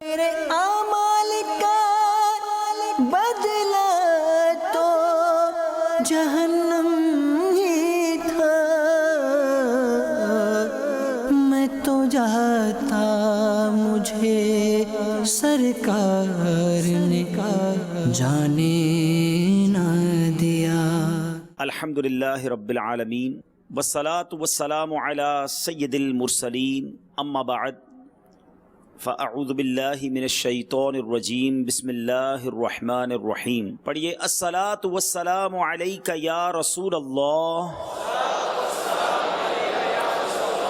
میرے اعمال کا بدلہ تو جہنم ہی تھا، میں تو جاتا مجھے سرکار نے جانے نہ دیا۔ الحمدللہ رب العالمین والصلاة والسلام علی سید المرسلین، اما بعد فاعوذ باللہ من الشیطان الرجیم، بسم اللہ الرحمن الرحیم۔ پڑھیے، الصلاة والسلام علیک یا رسول اللہ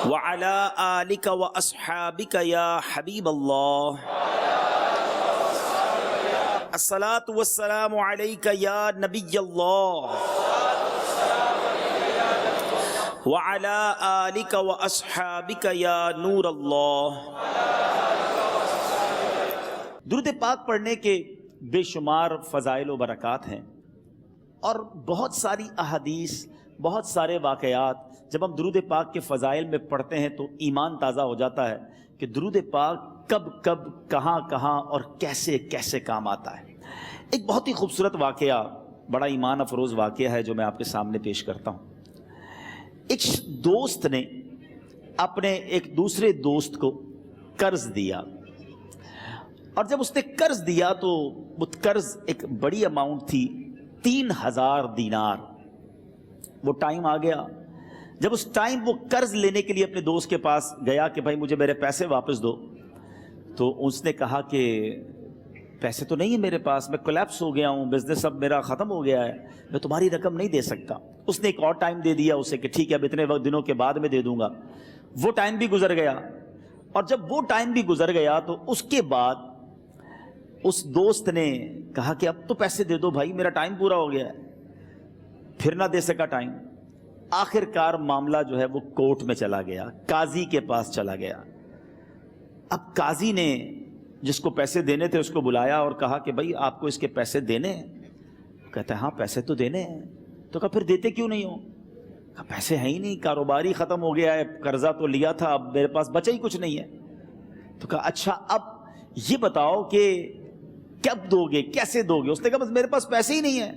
وعلی آلک واصحابک یا حبیب اللہ، الصلاة والسلام علیک یا نبی اللہ وعلی آلک واصحابک یا نور اللہ۔ درود پاک پڑھنے کے بے شمار فضائل و برکات ہیں، اور بہت ساری احادیث، بہت سارے واقعات جب ہم درود پاک کے فضائل میں پڑھتے ہیں تو ایمان تازہ ہو جاتا ہے کہ درود پاک کب کب کہاں کہاں اور کیسے کیسے کام آتا ہے۔ ایک بہت ہی خوبصورت واقعہ، بڑا ایمان افروز واقعہ ہے جو میں آپ کے سامنے پیش کرتا ہوں۔ ایک دوست نے اپنے ایک دوسرے دوست کو قرض دیا، اور جب اس نے قرض دیا تو وہ قرض ایک بڑی اماؤنٹ تھی، 3000 دینار۔ وہ ٹائم آ گیا جب اس ٹائم وہ قرض لینے کے لیے اپنے دوست کے پاس گیا کہ بھائی مجھے میرے پیسے واپس دو، تو اس نے کہا کہ پیسے تو نہیں ہے میرے پاس، میں کولیپس ہو گیا ہوں، بزنس اب میرا ختم ہو گیا ہے، میں تمہاری رقم نہیں دے سکتا۔ اس نے ایک اور ٹائم دے دیا اسے کہ ٹھیک ہے اب اتنے وقت دنوں کے بعد میں دے دوں گا۔ وہ ٹائم بھی گزر گیا، اور جب وہ ٹائم بھی گزر گیا تو اس کے بعد اس دوست نے کہا کہ اب تو پیسے دے دو بھائی، میرا ٹائم پورا ہو گیا ہے، پھر نہ دے سکا ٹائم۔ آخر کار معاملہ جو ہے وہ کورٹ میں چلا گیا، قاضی کے پاس چلا گیا۔ اب قاضی نے جس کو پیسے دینے تھے اس کو بلایا اور کہا کہ بھائی آپ کو اس کے پیسے دینے ہیں؟ کہتا ہے ہاں پیسے تو دینے ہیں۔ تو کہا پھر دیتے کیوں نہیں ہو؟ کہا پیسے ہیں ہی نہیں، کاروبار ہی ختم ہو گیا ہے، قرضہ تو لیا تھا، اب میرے پاس بچا ہی کچھ نہیں ہے۔ تو کہا اچھا اب یہ بتاؤ کہ کب دو گے، کیسے دو گے؟ اس نے کہا بس میرے پاس پیسے ہی نہیں ہیں۔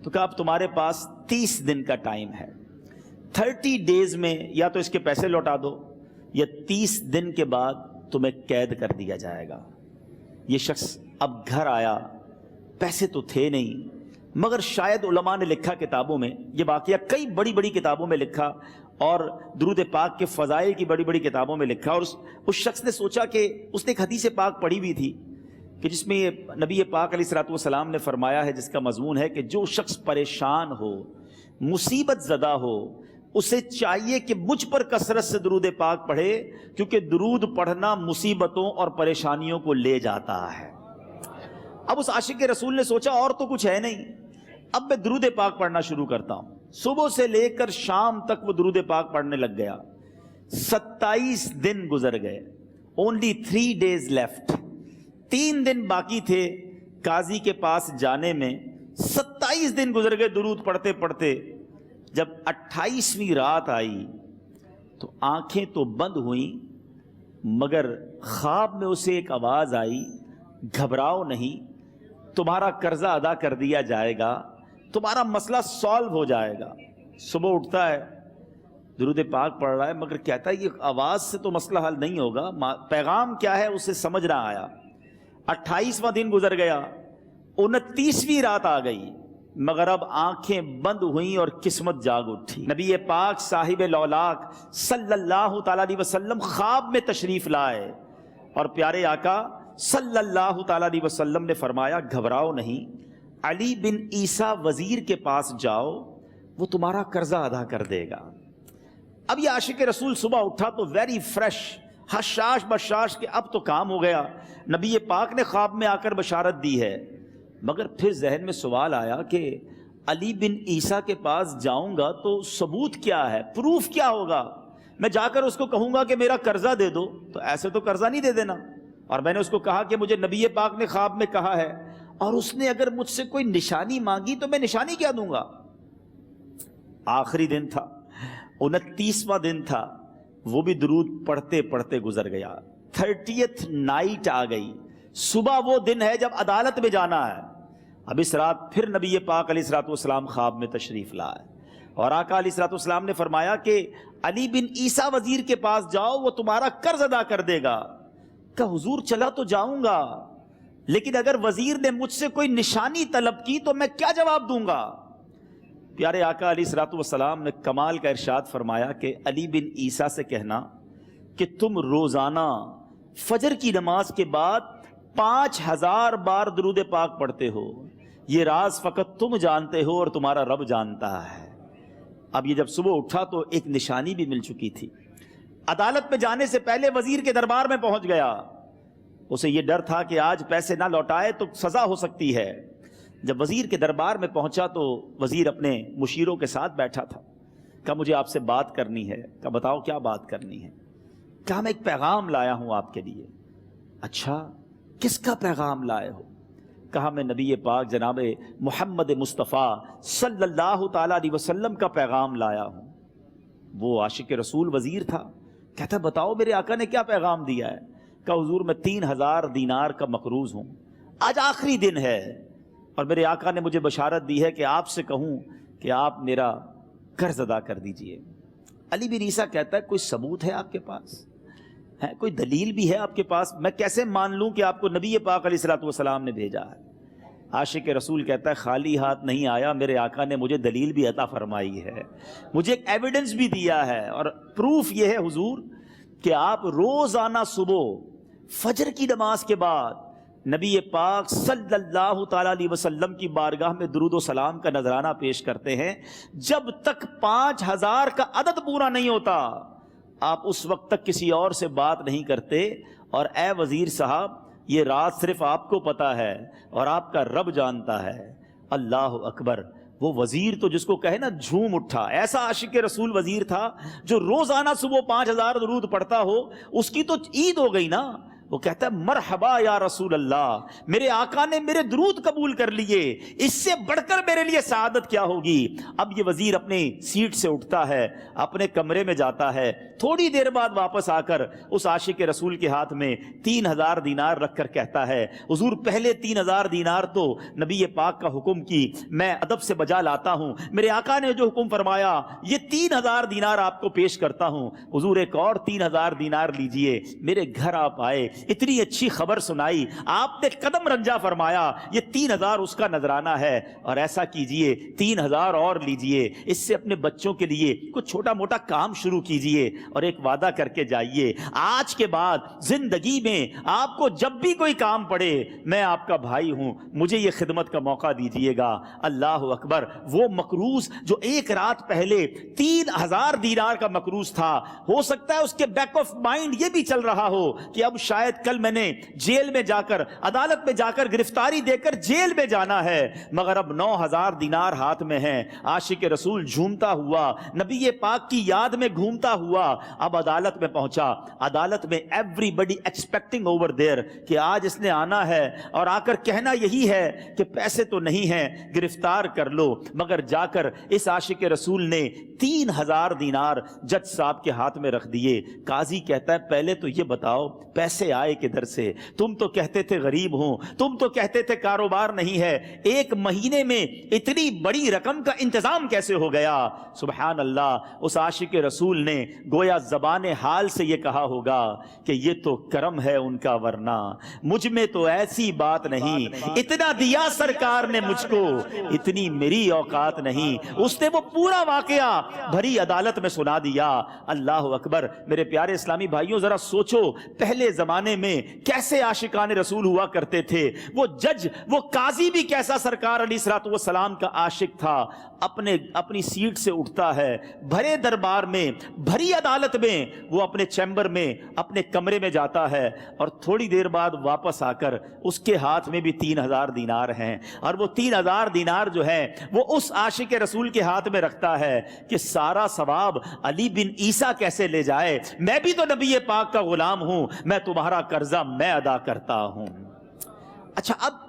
تو کہا اب تمہارے پاس 30 دن کا ٹائم ہے، 30 ڈیز میں یا تو اس کے پیسے لوٹا دو یا 30 دن کے بعد تمہیں قید کر دیا جائے گا۔ یہ شخص اب گھر آیا، پیسے تو تھے نہیں، مگر شاید علماء نے لکھا کتابوں میں، یہ واقعہ کئی بڑی بڑی کتابوں میں لکھا اور درود پاک کے فضائل کی بڑی بڑی کتابوں میں لکھا، اور اس شخص نے سوچا کہ اس نے ایک حدیث پاک پڑھی ہوئی تھی کہ جس میں یہ نبی پاک علیہ الصلوۃ والسلام نے فرمایا ہے، جس کا مضمون ہے کہ جو شخص پریشان ہو، مصیبت زدہ ہو، اسے چاہیے کہ مجھ پر کثرت سے درود پاک پڑھے، کیونکہ درود پڑھنا مصیبتوں اور پریشانیوں کو لے جاتا ہے۔ اب اس عاشق رسول نے سوچا اور تو کچھ ہے نہیں، اب میں درود پاک پڑھنا شروع کرتا ہوں۔ صبح سے لے کر شام تک وہ درود پاک پڑھنے لگ گیا۔ 27 دن گزر گئے، only 3 days left، 3 دن باقی تھے قاضی کے پاس جانے میں۔ 27 دن گزر گئے درود پڑھتے پڑھتے۔ جب 28ویں رات آئی تو آنکھیں تو بند ہوئیں، مگر خواب میں اسے ایک آواز آئی، گھبراؤ نہیں، تمہارا قرضہ ادا کر دیا جائے گا، تمہارا مسئلہ سالو ہو جائے گا۔ صبح اٹھتا ہے، درود پاک پڑھ رہا ہے، مگر کہتا ہے یہ آواز سے تو مسئلہ حل نہیں ہوگا، پیغام کیا ہے اسے سمجھ نہ آیا۔ 28واں دن گزر گیا، 29ویں رات آ گئی، مگر اب آنکھیں بند ہوئیں اور قسمت جاگ اٹھی۔ نبی پاک صاحب لولاک صلی اللہ تعالیٰ علیہ وسلم خواب میں تشریف لائے، اور پیارے آقا صلی اللہ تعالیٰ علیہ وسلم نے فرمایا گھبراؤ نہیں، علی بن عیسیٰ وزیر کے پاس جاؤ، وہ تمہارا قرضہ ادا کر دے گا۔ اب یہ عاشق رسول صبح اٹھا تو ویری فریش، حشاش بشاش کہ اب تو کام ہو گیا، نبی پاک نے خواب میں آ کر بشارت دی ہے۔ مگر پھر ذہن میں سوال آیا کہ علی بن عیسیٰ کے پاس جاؤں گا تو ثبوت کیا ہے، پروف کیا ہوگا؟ میں جا کر اس کو کہوں گا کہ میرا قرضہ دے دو، تو ایسے تو قرضہ نہیں دے دینا، اور میں نے اس کو کہا کہ مجھے نبی پاک نے خواب میں کہا ہے، اور اس نے اگر مجھ سے کوئی نشانی مانگی تو میں نشانی کیا دوں گا؟ آخری دن تھا، 29واں دن تھا، وہ بھی درود پڑھتے پڑھتے گزر گیا۔ 30th نائٹ آ گئی، صبح وہ دن ہے جب عدالت میں جانا ہے۔ اب اس رات پھر نبی پاک علیہ الصلوۃ والسلام خواب میں تشریف لائے اور آقا علیہ الصلوۃ والسلام نے فرمایا کہ علی بن عیسیٰ وزیر کے پاس جاؤ، وہ تمہارا قرض ادا کر دے گا۔ کہ حضور چلا تو جاؤں گا، لیکن اگر وزیر نے مجھ سے کوئی نشانی طلب کی تو میں کیا جواب دوں گا؟ پیارے آقا علیہ الصلوۃ والسلام نے کمال کا ارشاد فرمایا کہ علی بن عیسیٰ سے کہنا کہ تم روزانہ فجر کی نماز کے بعد 5000 بار درود پاک پڑھتے ہو، یہ راز فقط تم جانتے ہو اور تمہارا رب جانتا ہے۔ اب یہ جب صبح اٹھا تو ایک نشانی بھی مل چکی تھی۔ عدالت میں جانے سے پہلے وزیر کے دربار میں پہنچ گیا، اسے یہ ڈر تھا کہ آج پیسے نہ لوٹائے تو سزا ہو سکتی ہے۔ جب وزیر کے دربار میں پہنچا تو وزیر اپنے مشیروں کے ساتھ بیٹھا تھا۔ کہا مجھے آپ سے بات کرنی ہے۔ کہا بتاؤ کیا بات کرنی ہے؟ کہا میں ایک پیغام لایا ہوں آپ کے لیے۔ اچھا کس کا پیغام لائے ہو؟ کہا میں نبی پاک جناب محمد مصطفیٰ صلی اللہ تعالیٰ علیہ وسلم کا پیغام لایا ہوں۔ وہ عاشق رسول وزیر تھا، کہتا بتاؤ میرے آقا نے کیا پیغام دیا ہے؟ کہا حضور میں 3000 دینار کا مقروض ہوں، آج آخری دن ہے اور میرے آقا نے مجھے بشارت دی ہے کہ آپ سے کہوں کہ آپ میرا قرض ادا کر دیجئے۔ علی بن عیسیٰ کہتا ہے کوئی ثبوت ہے آپ کے پاس؟ ہے کوئی دلیل بھی ہے آپ کے پاس؟ میں کیسے مان لوں کہ آپ کو نبی پاک علیہ الصلوۃ والسلام نے بھیجا ہے؟ عاشق رسول کہتا ہے خالی ہاتھ نہیں آیا، میرے آقا نے مجھے دلیل بھی عطا فرمائی ہے، مجھے ایک ایویڈنس بھی دیا ہے، اور پروف یہ ہے حضور کہ آپ روزانہ صبح فجر کی نماز کے بعد نبی پاک صلی اللہ تعالیٰ علیہ وسلم کی بارگاہ میں درود و سلام کا نذرانہ پیش کرتے ہیں۔ جب تک 5000 کا عدد پورا نہیں ہوتا آپ اس وقت تک کسی اور سے بات نہیں کرتے۔ اور اے وزیر صاحب یہ راز صرف آپ کو پتا ہے اور آپ کا رب جانتا ہے۔ اللہ اکبر! وہ وزیر تو جس کو کہے نا جھوم اٹھا، ایسا عاشق رسول وزیر تھا جو روزانہ صبح 5000 درود پڑھتا ہو، اس کی تو عید ہو گئی نا۔ وہ کہتا ہے مرحبا یا رسول اللہ، میرے آقا نے میرے درود قبول کر لیے، اس سے بڑھ کر میرے لیے سعادت کیا ہوگی؟ اب یہ وزیر اپنی سیٹ سے اٹھتا ہے، اپنے کمرے میں جاتا ہے، تھوڑی دیر بعد واپس آ کر اس عاشق رسول کے ہاتھ میں 3000 دینار رکھ کر کہتا ہے حضور پہلے 3000 دینار تو نبی پاک کا حکم کی میں ادب سے بجا لاتا ہوں، میرے آقا نے جو حکم فرمایا یہ 3000 دینار آپ کو پیش کرتا ہوں، حضور ایک اور 3000 دینار لیجئے۔ میرے گھر آپ آئے، اتنی اچھی خبر سنائی، آپ نے قدم رنجا فرمایا، یہ 3000 اس کا نذرانہ ہے، اور ایسا کیجئے 3000 اور لیجئے، اس سے اپنے بچوں کے لیے کچھ چھوٹا موٹا کام شروع کیجئے اور ایک وعدہ کر کے جائیے، آج کے بعد زندگی میں آپ کو جب بھی کوئی کام پڑے میں آپ کا بھائی ہوں، مجھے یہ خدمت کا موقع دیجئے گا۔ اللہ اکبر! وہ مقروض جو ایک رات پہلے 3000 دینار کا مقروض تھا، ہو سکتا ہے اس کے بیک آف مائنڈ یہ بھی چل رہا ہو کہ اب شاید کل میں نے جیل میں جا کر عدالت میں جا کر گرفتاری دے کر جیل میں جانا ہے، مگر اب 9000 دینار ہاتھ میں ہیں۔ عاشق رسول جھومتا ہوا نبی پاک کی یاد میں گھومتا ہوا اب عدالت میں پہنچا۔ عدالت میں everybody expecting over there کہ آج اس نے آنا ہے اور آ کر کہنا یہی ہے کہ پیسے تو نہیں ہیں، گرفتار کر لو، مگر جا کر اس عاشق رسول نے 3000 دینار جج صاحب کے ہاتھ میں رکھ دیے۔ قاضی کہتا ہے پہلے تو یہ بتاؤ پیسے آئے کدھر سے؟ تم تو کہتے تھے غریب ہوں، تم تو کہتے تھے کاروبار نہیں ہے، ایک مہینے میں اتنی بڑی رقم کا انتظام کیسے ہو گیا؟ سبحان اللہ! اس عاشق رسول نے گویا زبان حال سے یہ کہا ہوگا کہ یہ تو کرم ہے ان کا، ورنہ مجھ میں تو ایسی بات نہیں، اتنا دیا سرکار نے مجھ کو، اتنی میری اوقات نہیں۔ اس نے وہ پورا واقعہ بھری عدالت میں سنا دیا۔ اللہ اکبر! میرے پیارے اسلامی بھائیوں ذرا سوچو پہلے زمانے میں کیسے عاشقان رسول ہوا کرتے تھے، وہ جج وہ قاضی بھی کیسا سرکار علیہ الصلوۃ والسلام کا عاشق تھا۔ اپنی سیٹ سے اٹھتا ہے، بھرے دربار میں بھری عدالت میں وہ اپنے چیمبر میں اپنے کمرے میں جاتا ہے، اور تھوڑی دیر بعد واپس آ کر اس کے ہاتھ میں بھی 3000 دینار ہیں، اور وہ 3000 دینار جو ہے وہ اس عاشق رسول کے ہاتھ میں رکھتا ہے کہ سارا ثواب علی بن عیسیٰ کیسے لے جائے، میں بھی تو نبی پاک کا غلام ہوں، میں تمہارا قرضہ میں ادا کرتا ہوں۔ اچھا اب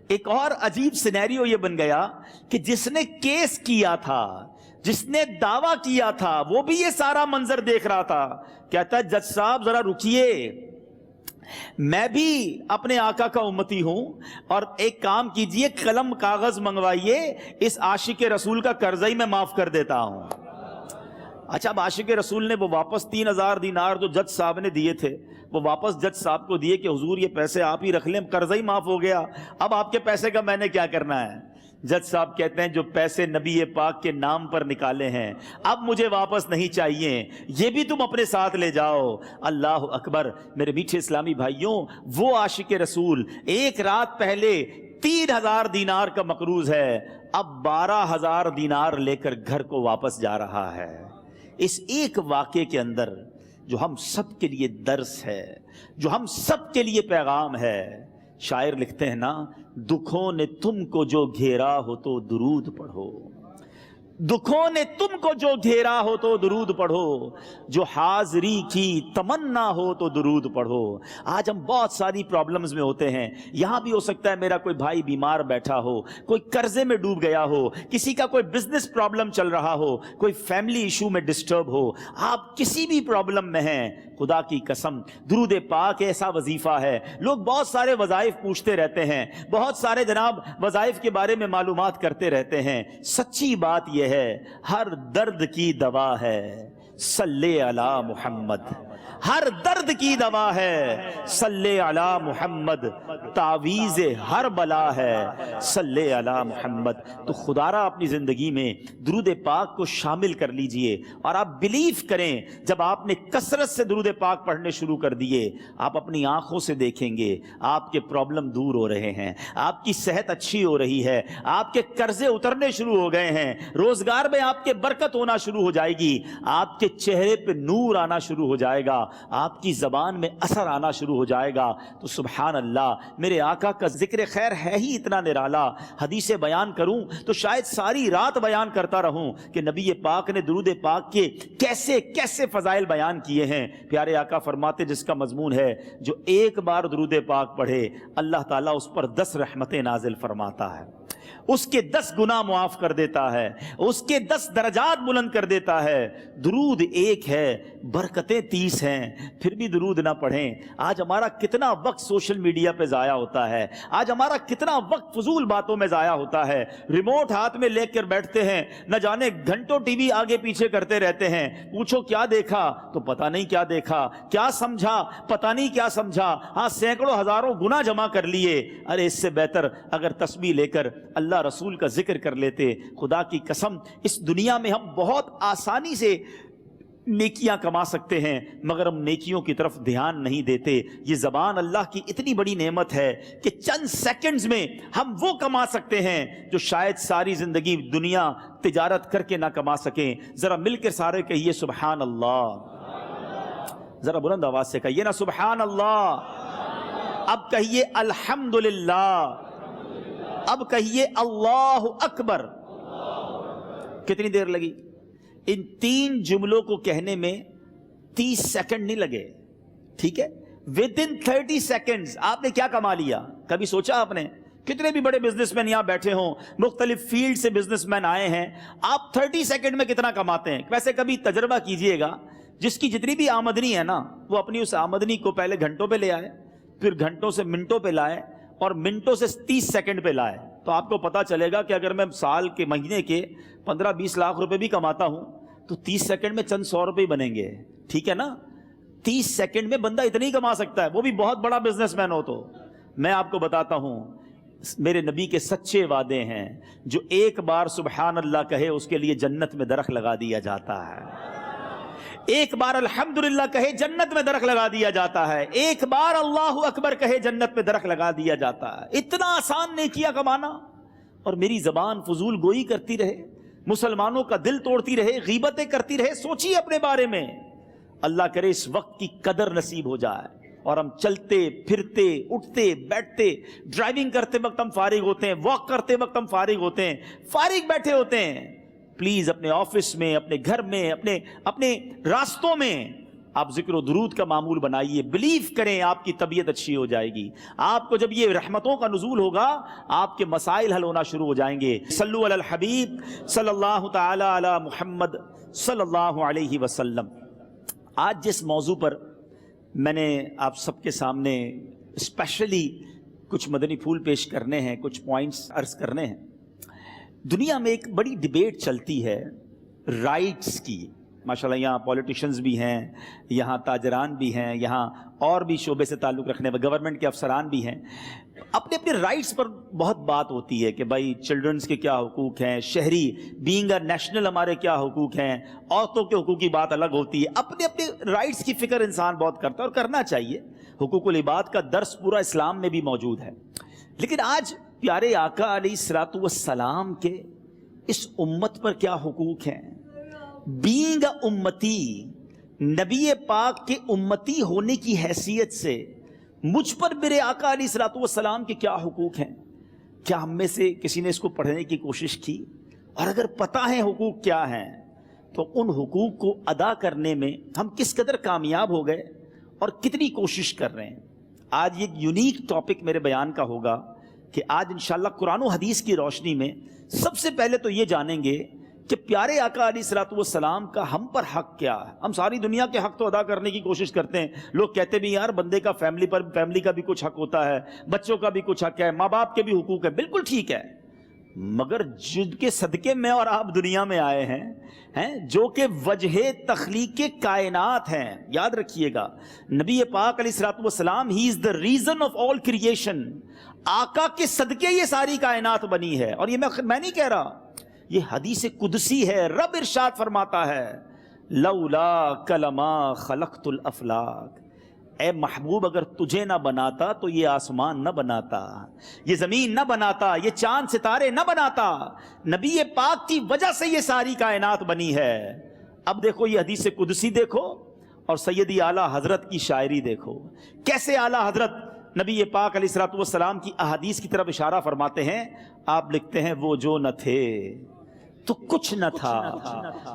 ایک اور عجیب سینیریو یہ بن گیا کہ جس نے کیس کیا تھا، جس نے دعویٰ کیا تھا، وہ بھی یہ سارا منظر دیکھ رہا تھا۔ کہتا ہے جج صاحب ذرا رکیے، میں بھی اپنے آقا کا امتی ہوں، اور ایک کام کیجئے، قلم کاغذ منگوائیے، اس عاشق رسول کا قرضہ ہی میں معاف کر دیتا ہوں۔ اچھا، اب عاشق رسول نے وہ واپس 3000 دینار جو جج صاحب نے دیے تھے، وہ واپس جج صاحب کو دیے کہ حضور یہ پیسے آپ ہی رکھ لیں، قرضہ ہی معاف ہو گیا، اب آپ کے پیسے کا میں نے کیا کرنا ہے؟ جج صاحب کہتے ہیں جو پیسے نبی پاک کے نام پر نکالے ہیں اب مجھے واپس نہیں چاہیے، یہ بھی تم اپنے ساتھ لے جاؤ۔ اللہ اکبر۔ میرے میٹھے اسلامی بھائیوں، وہ عاشق رسول ایک رات پہلے 3000 دینار کا مقروض ہے، اب 12000 دینار لے کر گھر کو واپس جا رہا ہے۔ اس ایک واقعے کے اندر جو ہم سب کے لیے درس ہے، جو ہم سب کے لیے پیغام ہے، شاعر لکھتے ہیں نا، دکھوں نے تم کو جو گھیرا ہو تو درود پڑھو، دکھوں نے تم کو جو گھیرا ہو تو درود پڑھو، جو حاضری کی تمنا ہو تو درود پڑھو۔ آج ہم بہت ساری پرابلمز میں ہوتے ہیں، یہاں بھی ہو سکتا ہے میرا کوئی بھائی بیمار بیٹھا ہو، کوئی قرضے میں ڈوب گیا ہو، کسی کا کوئی بزنس پرابلم چل رہا ہو، کوئی فیملی ایشو میں ڈسٹرب ہو، آپ کسی بھی پرابلم میں ہیں، خدا کی قسم درود پاک ایسا وظیفہ ہے۔ لوگ بہت سارے وظائف پوچھتے رہتے ہیں، بہت سارے جناب وظائف کے بارے میں معلومات کرتے رہتے ہیں، سچی بات یہ ہے ہر درد کی دوا ہے صلی علی محمد، ہر درد کی دوا ہے صلی علی محمد، تعویذ ہر بلا ہے صلی علی محمد۔ تو خدا را اپنی زندگی میں درود پاک کو شامل کر لیجئے، اور آپ بلیف کریں جب آپ نے کثرت سے درود پاک پڑھنے شروع کر دیے، آپ اپنی آنکھوں سے دیکھیں گے آپ کے پرابلم دور ہو رہے ہیں، آپ کی صحت اچھی ہو رہی ہے، آپ کے قرضے اترنے شروع ہو گئے ہیں، روزگار میں آپ کے برکت ہونا شروع ہو جائے گی، آپ کے چہرے پہ نور آنا شروع ہو جائے گا، آپ کی زبان میں اثر آنا شروع ہو جائے گا۔ تو سبحان اللہ، میرے آقا کا ذکر خیر ہے ہی اتنا نرالا، حدیثیں بیان کروں تو شاید ساری رات بیان کرتا رہوں کہ نبی پاک نے درود پاک کے کیسے کیسے فضائل بیان کیے ہیں۔ پیارے آقا فرماتے جس کا مضمون ہے جو ایک بار درود پاک پڑھے اللہ تعالیٰ اس پر 10 رحمتیں نازل فرماتا ہے، اس کے 10 گناہ معاف کر دیتا ہے، اس کے 10 درجات بلند کر دیتا ہے۔ درود ایک ہے، برکتیں 30 ہیں، پھر بھی درود نہ پڑھیں۔ آج ہمارا کتنا وقت سوشل میڈیا پہ ضائع ہوتا ہے، آج ہمارا کتنا وقت فضول باتوں میں ضائع ہوتا ہے، ریموٹ ہاتھ میں لے کر بیٹھتے ہیں، نہ جانے گھنٹوں ٹی وی آگے پیچھے کرتے رہتے ہیں، پوچھو کیا دیکھا تو پتہ نہیں کیا دیکھا، کیا سمجھا پتہ نہیں کیا سمجھا، ہاں سینکڑوں ہزاروں گناہ جمع کر لیے۔ ارے اس سے بہتر اگر تسبیح لے کر اللہ رسول کا ذکر کر لیتے۔ خدا کی قسم اس دنیا میں ہم بہت آسانی سے نیکیاں کما سکتے ہیں، مگر ہم نیکیوں کی طرف دھیان نہیں دیتے۔ یہ زبان اللہ کی اتنی بڑی نعمت ہے کہ چند سیکنڈز میں ہم وہ کما سکتے ہیں جو شاید ساری زندگی دنیا تجارت کر کے نہ کما سکیں۔ ذرا مل کر سارے کہیے سبحان اللہ، ذرا بلند آواز سے کہیے نا سبحان اللہ، اب کہیے الحمدللہ، اب کہیے اللہ اکبر۔ کتنی دیر لگی؟ ان 3 جملوں کو کہنے میں 30 سیکنڈ نہیں لگے، ٹھیک ہے؟ within 30 سیکنڈز آپ نے کیا کما لیا؟ کبھی سوچا آپ نے؟ کتنے بھی بڑے بزنس مین یہاں بیٹھے ہوں، مختلف فیلڈ سے بزنس مین آئے ہیں، آپ 30 سیکنڈ میں کتنا کماتے ہیں؟ ویسے کبھی تجربہ کیجئے گا، جس کی جتنی بھی آمدنی ہے نا، وہ اپنی اس آمدنی کو پہلے گھنٹوں پہ لے آئے، پھر گھنٹوں سے منٹوں پہ لائے، اور منٹوں سے 30 سیکنڈ پہ لائے، تو آپ کو پتا چلے گا کہ اگر میں سال کے مہینے کے 15-20 لاکھ روپے بھی کماتا ہوں تو 30 سیکنڈ میں چند 100 روپے ہی بنیں گے، ٹھیک ہے نا؟ 30 سیکنڈ میں بندہ اتنی کما سکتا ہے، وہ بھی بہت بڑا بزنس مین ہو۔ تو میں آپ کو بتاتا ہوں، میرے نبی کے سچے وعدے ہیں، جو ایک بار سبحان اللہ کہے اس کے لیے جنت میں درخت لگا دیا جاتا ہے، ایک بار الحمدللہ کہے جنت میں درخت لگا دیا جاتا ہے، ایک بار اللہ اکبر کہے جنت میں درخت لگا دیا جاتا ہے۔ اتنا آسان نیکیاں کمانا، اور میری زبان فضول گوئی کرتی رہے، مسلمانوں کا دل توڑتی رہے، غیبتیں کرتی رہے۔ سوچیے اپنے بارے میں، اللہ کرے اس وقت کی قدر نصیب ہو جائے اور ہم چلتے پھرتے اٹھتے بیٹھتے، ڈرائیونگ کرتے وقت ہم فارغ ہوتے ہیں، واک کرتے وقت ہم فارغ ہوتے ہیں، فارغ بیٹھے ہوتے ہیں۔ پلیز اپنے آفس میں، اپنے گھر میں، اپنے راستوں میں آپ ذکر و درود کا معمول بنائیے۔ بلیف کریں آپ کی طبیعت اچھی ہو جائے گی، آپ کو جب یہ رحمتوں کا نزول ہوگا آپ کے مسائل حل ہونا شروع ہو جائیں گے۔ صلو علی الحبیب صلی اللہ تعالی علی محمد صلی اللہ علیہ وسلم۔ آج جس موضوع پر میں نے آپ سب کے سامنے اسپیشلی کچھ مدنی پھول پیش کرنے ہیں، کچھ پوائنٹس عرض کرنے ہیں۔ دنیا میں ایک بڑی ڈیبیٹ چلتی ہے رائٹس کی، ماشاءاللہ یہاں پولیٹیشنز بھی ہیں، یہاں تاجران بھی ہیں، یہاں اور بھی شعبے سے تعلق رکھنے والے گورنمنٹ کے افسران بھی ہیں۔ اپنے اپنے رائٹس پر بہت بات ہوتی ہے کہ بھائی چلڈرنز کے کیا حقوق ہیں، شہری بینگ اے نیشنل ہمارے کیا حقوق ہیں، عورتوں کے حقوق کی بات الگ ہوتی ہے۔ اپنے اپنے رائٹس کی فکر انسان بہت کرتا ہے اور کرنا چاہیے، حقوق العباد کا درس پورا اسلام میں بھی موجود ہے۔ لیکن آج پیارے آقا علیہ الصلوۃ والسلام کے اس امت پر کیا حقوق ہیں؟ بینگ اے امتی، نبی پاک کے امتی ہونے کی حیثیت سے مجھ پر میرے آقا علیہ الصلوۃ والسلام کے کیا حقوق ہیں؟ کیا ہم میں سے کسی نے اس کو پڑھنے کی کوشش کی؟ اور اگر پتہ ہے حقوق کیا ہیں تو ان حقوق کو ادا کرنے میں ہم کس قدر کامیاب ہو گئے اور کتنی کوشش کر رہے ہیں۔ آج یہ یونیک ٹاپک میرے بیان کا ہوگا کہ آج انشاءاللہ قرآن و حدیث کی روشنی میں سب سے پہلے تو یہ جانیں گے کہ پیارے آقا علیہ الصلوۃ والسلام کا ہم پر حق کیا ہے۔ ہم ساری دنیا کے حق تو ادا کرنے کی کوشش کرتے ہیں، لوگ کہتے بھی یار بندے کا فیملی کا بھی کچھ حق ہوتا ہے، بچوں کا بھی کچھ حق ہے، ماں باپ کے بھی حقوق ہے، بالکل ٹھیک ہے، مگر جن کے صدقے میں اور آپ دنیا میں آئے ہیں جو کہ وجہ تخلیق کائنات ہیں، یاد رکھیے گا نبی پاک علیہ الصلوۃ والسلام he is the reason of all creation, آقا کے صدقے یہ ساری کائنات بنی ہے۔ اور یہ میں نہیں کہہ رہا، یہ حدیث قدسی ہے، رب ارشاد فرماتا ہے لولا کلما خلقت الافلاک، اے محبوب اگر تجھے نہ بناتا تو یہ آسمان نہ بناتا، یہ زمین نہ بناتا، یہ چاند ستارے نہ بناتا، نبی پاک کی وجہ سے یہ ساری کائنات بنی ہے۔ اب دیکھو یہ حدیث قدسی دیکھو اور سیدی اعلیٰ حضرت کی شاعری دیکھو، کیسے اعلیٰ حضرت نبی پاک علیہ الصلوۃ والسلام کی احادیث کی طرف اشارہ فرماتے ہیں۔ آپ لکھتے ہیں وہ جو نہ تھے تو کچھ نہ تھا،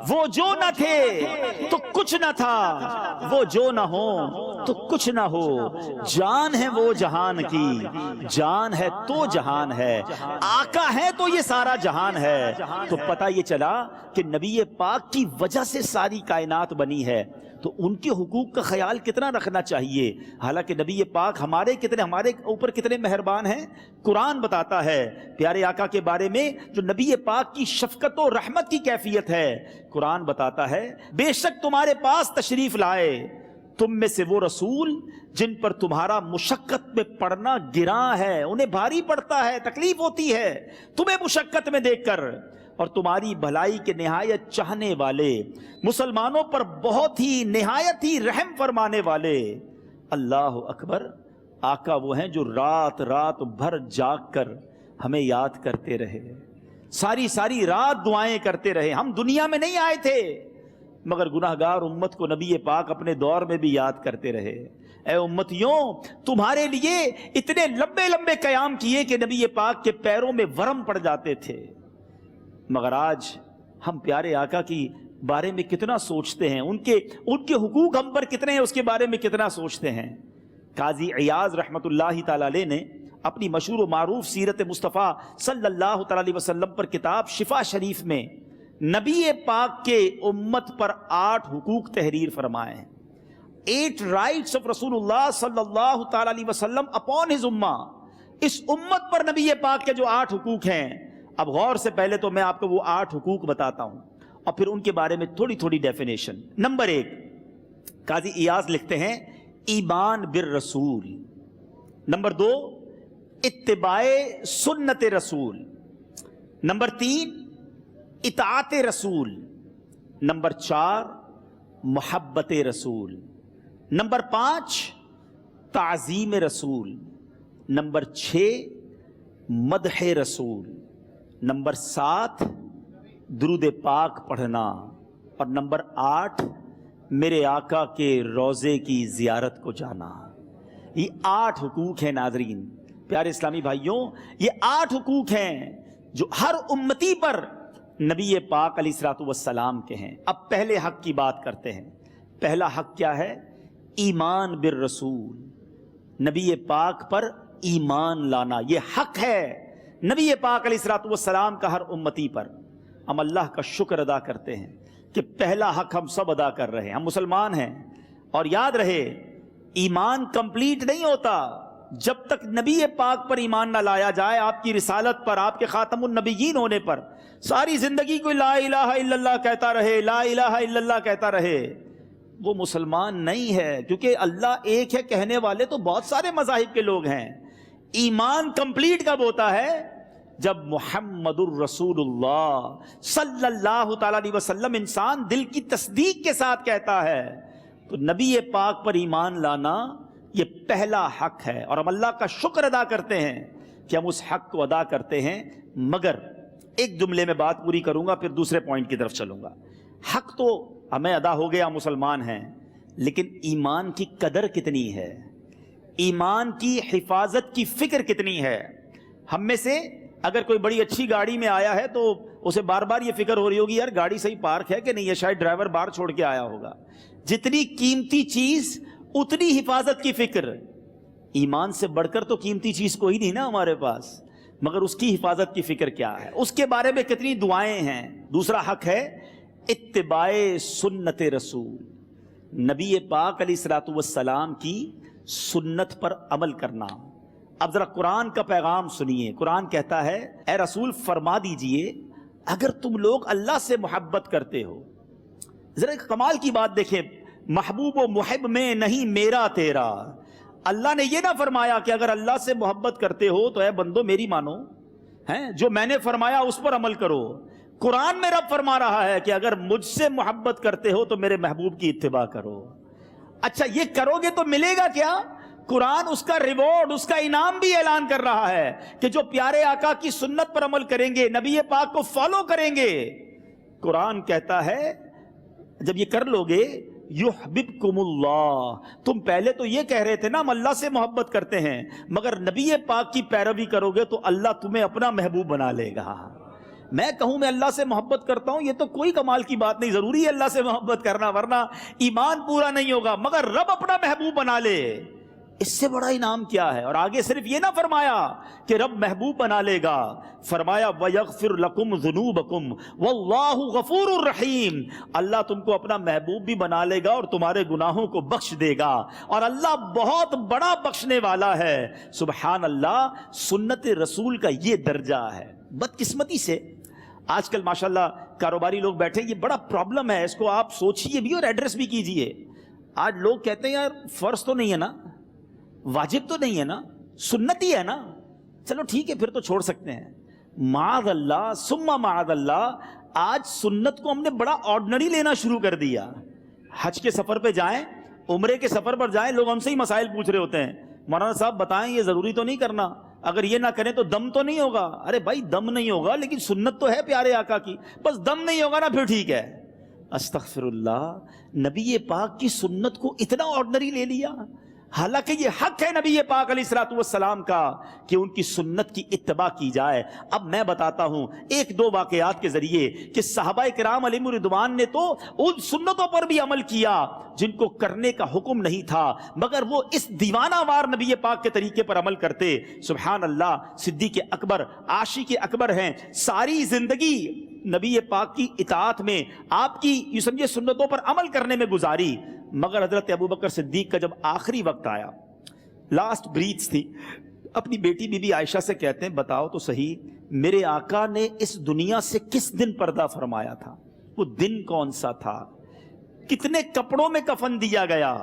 وہ جو نہ تھے تو کچھ نہ تھا، وہ جو نہ ہو تو کچھ نہ ہو، جان ہے وہ جہان کی، جان ہے تو جہان ہے، آقا ہے تو یہ سارا جہان ہے۔ تو پتہ یہ چلا کہ نبی پاک کی وجہ سے ساری کائنات بنی ہے، تو ان کے حقوق کا خیال کتنا رکھنا چاہیے۔ حالانکہ نبی پاک ہمارے اوپر کتنے مہربان ہیں۔ قرآن بتاتا ہے پیارے آقا کے بارے میں جو نبی پاک کی شفقت و رحمت کی کیفیت ہے، قرآن بتاتا ہے بے شک تمہارے پاس تشریف لائے تم میں سے وہ رسول جن پر تمہارا مشقت میں پڑنا گراں ہے، انہیں بھاری پڑتا ہے، تکلیف ہوتی ہے تمہیں مشقت میں دیکھ کر، اور تمہاری بھلائی کے نہایت چاہنے والے، مسلمانوں پر بہت ہی نہایت ہی رحم فرمانے والے۔ اللہ اکبر، آقا وہ ہیں جو رات رات بھر جاگ کر ہمیں یاد کرتے رہے، ساری رات دعائیں کرتے رہے۔ ہم دنیا میں نہیں آئے تھے مگر گناہگار امت کو نبی پاک اپنے دور میں بھی یاد کرتے رہے۔ اے امتیوں، تمہارے لیے اتنے لمبے لمبے قیام کیے کہ نبی پاک کے پیروں میں ورم پڑ جاتے تھے، مگر آج ہم پیارے آقا کی بارے میں کتنا سوچتے ہیں، ان کے حقوق ہم پر کتنے ہیں، اس کے بارے میں کتنا سوچتے ہیں۔ قاضی عیاض رحمۃ اللہ تعالی علیہ نے اپنی مشہور و معروف سیرت مصطفیٰ صلی اللہ تعالی علیہ وسلم پر کتاب شفا شریف میں نبی پاک کے امت پر 8 حقوق تحریر فرمائے ہیں۔ 8 رائٹس آف رسول اللہ صلی اللہ تعالی علیہ وسلم اپون ہز امہ، اس امت پر نبی پاک کے جو 8 حقوق ہیں۔ اب غور سے پہلے تو میں آپ کو وہ 8 حقوق بتاتا ہوں اور پھر ان کے بارے میں تھوڑی ڈیفینیشن۔ نمبر 1، قاضی ایاز لکھتے ہیں ایمان بالرسول۔ نمبر 2، اتباع سنت رسول۔ نمبر 3، اطاعت رسول۔ نمبر 4، محبت رسول۔ نمبر 5، تعظیم رسول۔ نمبر 6، مدح رسول۔ نمبر 7، درود پاک پڑھنا، اور نمبر 8، میرے آقا کے روضے کی زیارت کو جانا۔ یہ 8 حقوق ہیں ناظرین، پیارے اسلامی بھائیوں، یہ 8 حقوق ہیں جو ہر امتی پر نبی پاک علیہ الصلوۃ والسلام کے ہیں۔ اب پہلے حق کی بات کرتے ہیں۔ پہلا حق کیا ہے؟ ایمان بالرسول، نبی پاک پر ایمان لانا، یہ حق ہے نبی پاک علیہ الصلوۃ والسلام کا ہر امتی پر۔ ہم اللہ کا شکر ادا کرتے ہیں کہ پہلا حق ہم سب ادا کر رہے ہیں، ہم مسلمان ہیں۔ اور یاد رہے ایمان کمپلیٹ نہیں ہوتا جب تک نبی پاک پر ایمان نہ لایا جائے، آپ کی رسالت پر، آپ کے خاتم النبیین ہونے پر۔ ساری زندگی کوئی لا الہ الا اللہ کہتا رہے، لا الہ الا اللہ کہتا رہے، وہ مسلمان نہیں ہے، کیونکہ اللہ ایک ہے کہنے والے تو بہت سارے مذاہب کے لوگ ہیں۔ ایمان کمپلیٹ کب ہوتا ہے؟ جب محمد الرسول اللہ صلی اللہ تعالیٰ علیہ وسلم انسان دل کی تصدیق کے ساتھ کہتا ہے، تو نبی پاک پر ایمان لانا یہ پہلا حق ہے، اور ہم اللہ کا شکر ادا کرتے ہیں کہ ہم اس حق کو ادا کرتے ہیں۔ مگر ایک جملے میں بات پوری کروں گا، پھر دوسرے پوائنٹ کی طرف چلوں گا۔ حق تو ہمیں ادا ہو گیا، مسلمان ہیں، لیکن ایمان کی قدر کتنی ہے، ایمان کی حفاظت کی فکر کتنی ہے؟ ہم میں سے اگر کوئی بڑی اچھی گاڑی میں آیا ہے تو اسے بار بار یہ فکر ہو رہی ہوگی یار گاڑی صحیح پارک ہے کہ نہیں ہے، شاید ڈرائیور باہر چھوڑ کے آیا ہوگا۔ جتنی قیمتی چیز اتنی حفاظت کی فکر۔ ایمان سے بڑھ کر تو قیمتی چیز کوئی نہیں نا ہمارے پاس، مگر اس کی حفاظت کی فکر کیا ہے، اس کے بارے میں کتنی دعائیں ہیں۔ دوسرا حق ہے اتباع سنت رسول، نبی پاک علیہ الصلوۃ والسلام کی سنت پر عمل کرنا۔ اب ذرا قرآن کا پیغام سنیے۔ قرآن کہتا ہے اے رسول فرما دیجئے اگر تم لوگ اللہ سے محبت کرتے ہو، ذرا ایک کمال کی بات دیکھیں، محبوب و محب میں نہیں میرا تیرا۔ اللہ نے یہ نہ فرمایا کہ اگر اللہ سے محبت کرتے ہو تو اے بندو میری مانو، ہیں جو میں نے فرمایا اس پر عمل کرو۔ قرآن میں رب فرما رہا ہے کہ اگر مجھ سے محبت کرتے ہو تو میرے محبوب کی اتباع کرو۔ اچھا یہ کرو گے تو ملے گا کیا؟ قرآن اس کا ریوارڈ، اس کا انعام بھی اعلان کر رہا ہے کہ جو پیارے آقا کی سنت پر عمل کریں گے، نبی پاک کو فالو کریں گے، قرآن کہتا ہے جب یہ کر لو گے یحببکم اللہ۔ تم پہلے تو یہ کہہ رہے تھے نا ہم اللہ سے محبت کرتے ہیں، مگر نبی پاک کی پیروی کرو گے تو اللہ تمہیں اپنا محبوب بنا لے گا۔ میں کہوں میں اللہ سے محبت کرتا ہوں یہ تو کوئی کمال کی بات نہیں، ضروری ہے اللہ سے محبت کرنا ورنہ ایمان پورا نہیں ہوگا، مگر رب اپنا محبوب بنا لے، اس سے بڑا انعام کیا ہے؟ اور آگے صرف یہ نہ فرمایا کہ رب محبوب بنا لے گا، فرمایا وَيَغْفِرْ لَكُمْ ذُنُوبَكُمْ وَاللَّهُ غَفُورٌ رَحِيمٌ۔ اللہ تم کو اپنا محبوب بھی بنا لے گا اور تمہارے گناہوں کو بخش دے گا، اور اللہ بہت بڑا بخشنے والا ہے۔ سبحان اللہ، سنت رسول کا یہ درجہ ہے۔ بدقسمتی سے آج کل ماشاءاللہ کاروباری لوگ بیٹھے، یہ بڑا پرابلم ہے، اس کو آپ سوچئے بھی اور ایڈریس بھی کیجئے۔ آج لوگ کہتے ہیں یار فرض تو نہیں ہے نا، واجب تو نہیں ہے نا، سنت ہی ہے نا، چلو ٹھیک ہے پھر تو چھوڑ سکتے ہیں۔ معاذ اللہ ثم معاذ اللہ، آج سنت کو ہم نے بڑا آرڈنری لینا شروع کر دیا۔ حج کے سفر پہ جائیں، عمرے کے سفر پر جائیں، لوگ ہم سے ہی مسائل پوچھ رہے ہوتے ہیں، مولانا صاحب بتائیں یہ ضروری تو نہیں کرنا، اگر یہ نہ کریں تو دم تو نہیں ہوگا؟ ارے بھائی دم نہیں ہوگا لیکن سنت تو ہے پیارے آقا کی، بس دم نہیں ہوگا نا پھر ٹھیک ہے۔ استغفر اللہ، نبی پاک کی سنت کو اتنا آرڈنری لے لیا، حالانکہ یہ حق ہے نبی پاک علیہ الصلوۃ والسلام کا کہ ان کی سنت کی اتباع کی جائے۔ اب میں بتاتا ہوں ایک دو واقعات کے ذریعے کہ صحابہ کرام علیہم رضوان نے تو ان سنتوں پر بھی عمل کیا جن کو کرنے کا حکم نہیں تھا، مگر وہ اس دیوانہ وار نبی پاک کے طریقے پر عمل کرتے۔ سبحان اللہ، صدیق اکبر عاشق اکبر ہیں، ساری زندگی نبی پاک کی اطاعت میں، آپ کی یہ سمجھے سنتوں پر عمل کرنے میں گزاری، مگر حضرت ابوبکر صدیق کا جب آخری وقت آیا، لاسٹ بریتھس تھی، اپنی بیٹی بی بی عائشہ سے کہتے ہیں بتاؤ تو صحیح میرے آقا نے اس دنیا سے کس دن پردہ فرمایا تھا؟ وہ دن کون سا تھا؟ کتنے کپڑوں میں کفن دیا گیا؟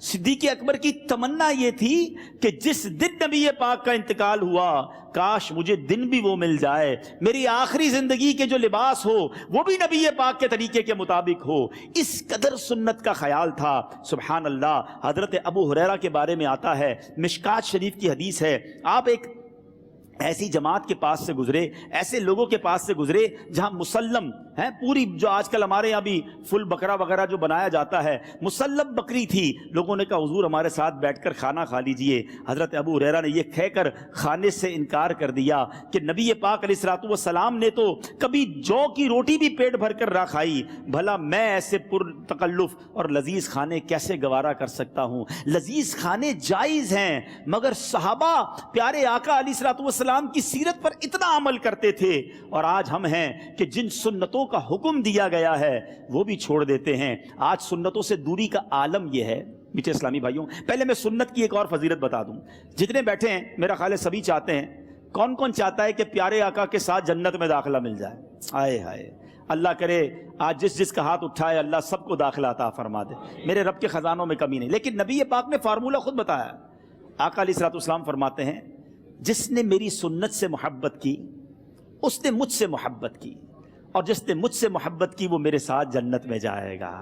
صدیق اکبر کی تمنا یہ تھی کہ جس دن نبی پاک کا انتقال ہوا کاش مجھے دن بھی وہ مل جائے، میری آخری زندگی کے جو لباس ہو وہ بھی نبی پاک کے طریقے کے مطابق ہو، اس قدر سنت کا خیال تھا۔ سبحان اللہ، حضرت ابو ہریرہ کے بارے میں آتا ہے، مشکات شریف کی حدیث ہے، آپ ایک ایسی جماعت کے پاس سے گزرے، ایسے لوگوں کے پاس سے گزرے جہاں مسلم ہے، پوری جو آج کل ہمارے یہاں بھی فل بکرا وغیرہ جو بنایا جاتا ہے، مسلم بکری تھی۔ لوگوں نے کہا حضور ہمارے ساتھ بیٹھ کر کھانا کھا لیجئے۔ حضرت ابو ہریرہ نے یہ کہہ کر کھانے سے انکار کر دیا کہ نبی پاک علیہ الصلوۃ والسلام نے تو کبھی جو کی روٹی بھی پیٹ بھر کر نہ کھائی، بھلا میں ایسے پر تکلف اور لذیذ کھانے کیسے گوارا کر سکتا ہوں؟ لذیذ کھانے جائز ہیں، مگر صحابہ پیارے آقا علیہ الصلوۃ والسلام کی سیرت پر اتنا عمل کرتے تھے، اور آج ہم ہیں کہ جن سنتوں کا حکم دیا گیا ہے وہ بھی چھوڑ دیتے ہیں۔ آج سنتوں سے دوری کا عالم یہ ہے میٹھے اسلامی بھائیوں، پہلے میں سنت کی ایک اور فضیلت بتا دوں. جتنے بیٹھے ہیں میرا خیال ہے سبھی چاہتے ہیں، کون کون چاہتا ہے کہ پیارے آقا کے ساتھ جنت میں داخلہ مل جائے؟ آئے ہائے، اللہ کرے آج جس کا ہاتھ اٹھائے اللہ سب کو داخلہ عطا فرما دے. میرے رب کے خزانوں میں کمی نہیں. لیکن نبی پاک نے فارمولہ خود بتایا. آقا علیہ الصلوۃ والسلام فرماتے ہیں جس نے میری سنت سے محبت کی اس نے مجھ سے محبت کی، اور جس نے مجھ سے محبت کی وہ میرے ساتھ جنت میں جائے گا.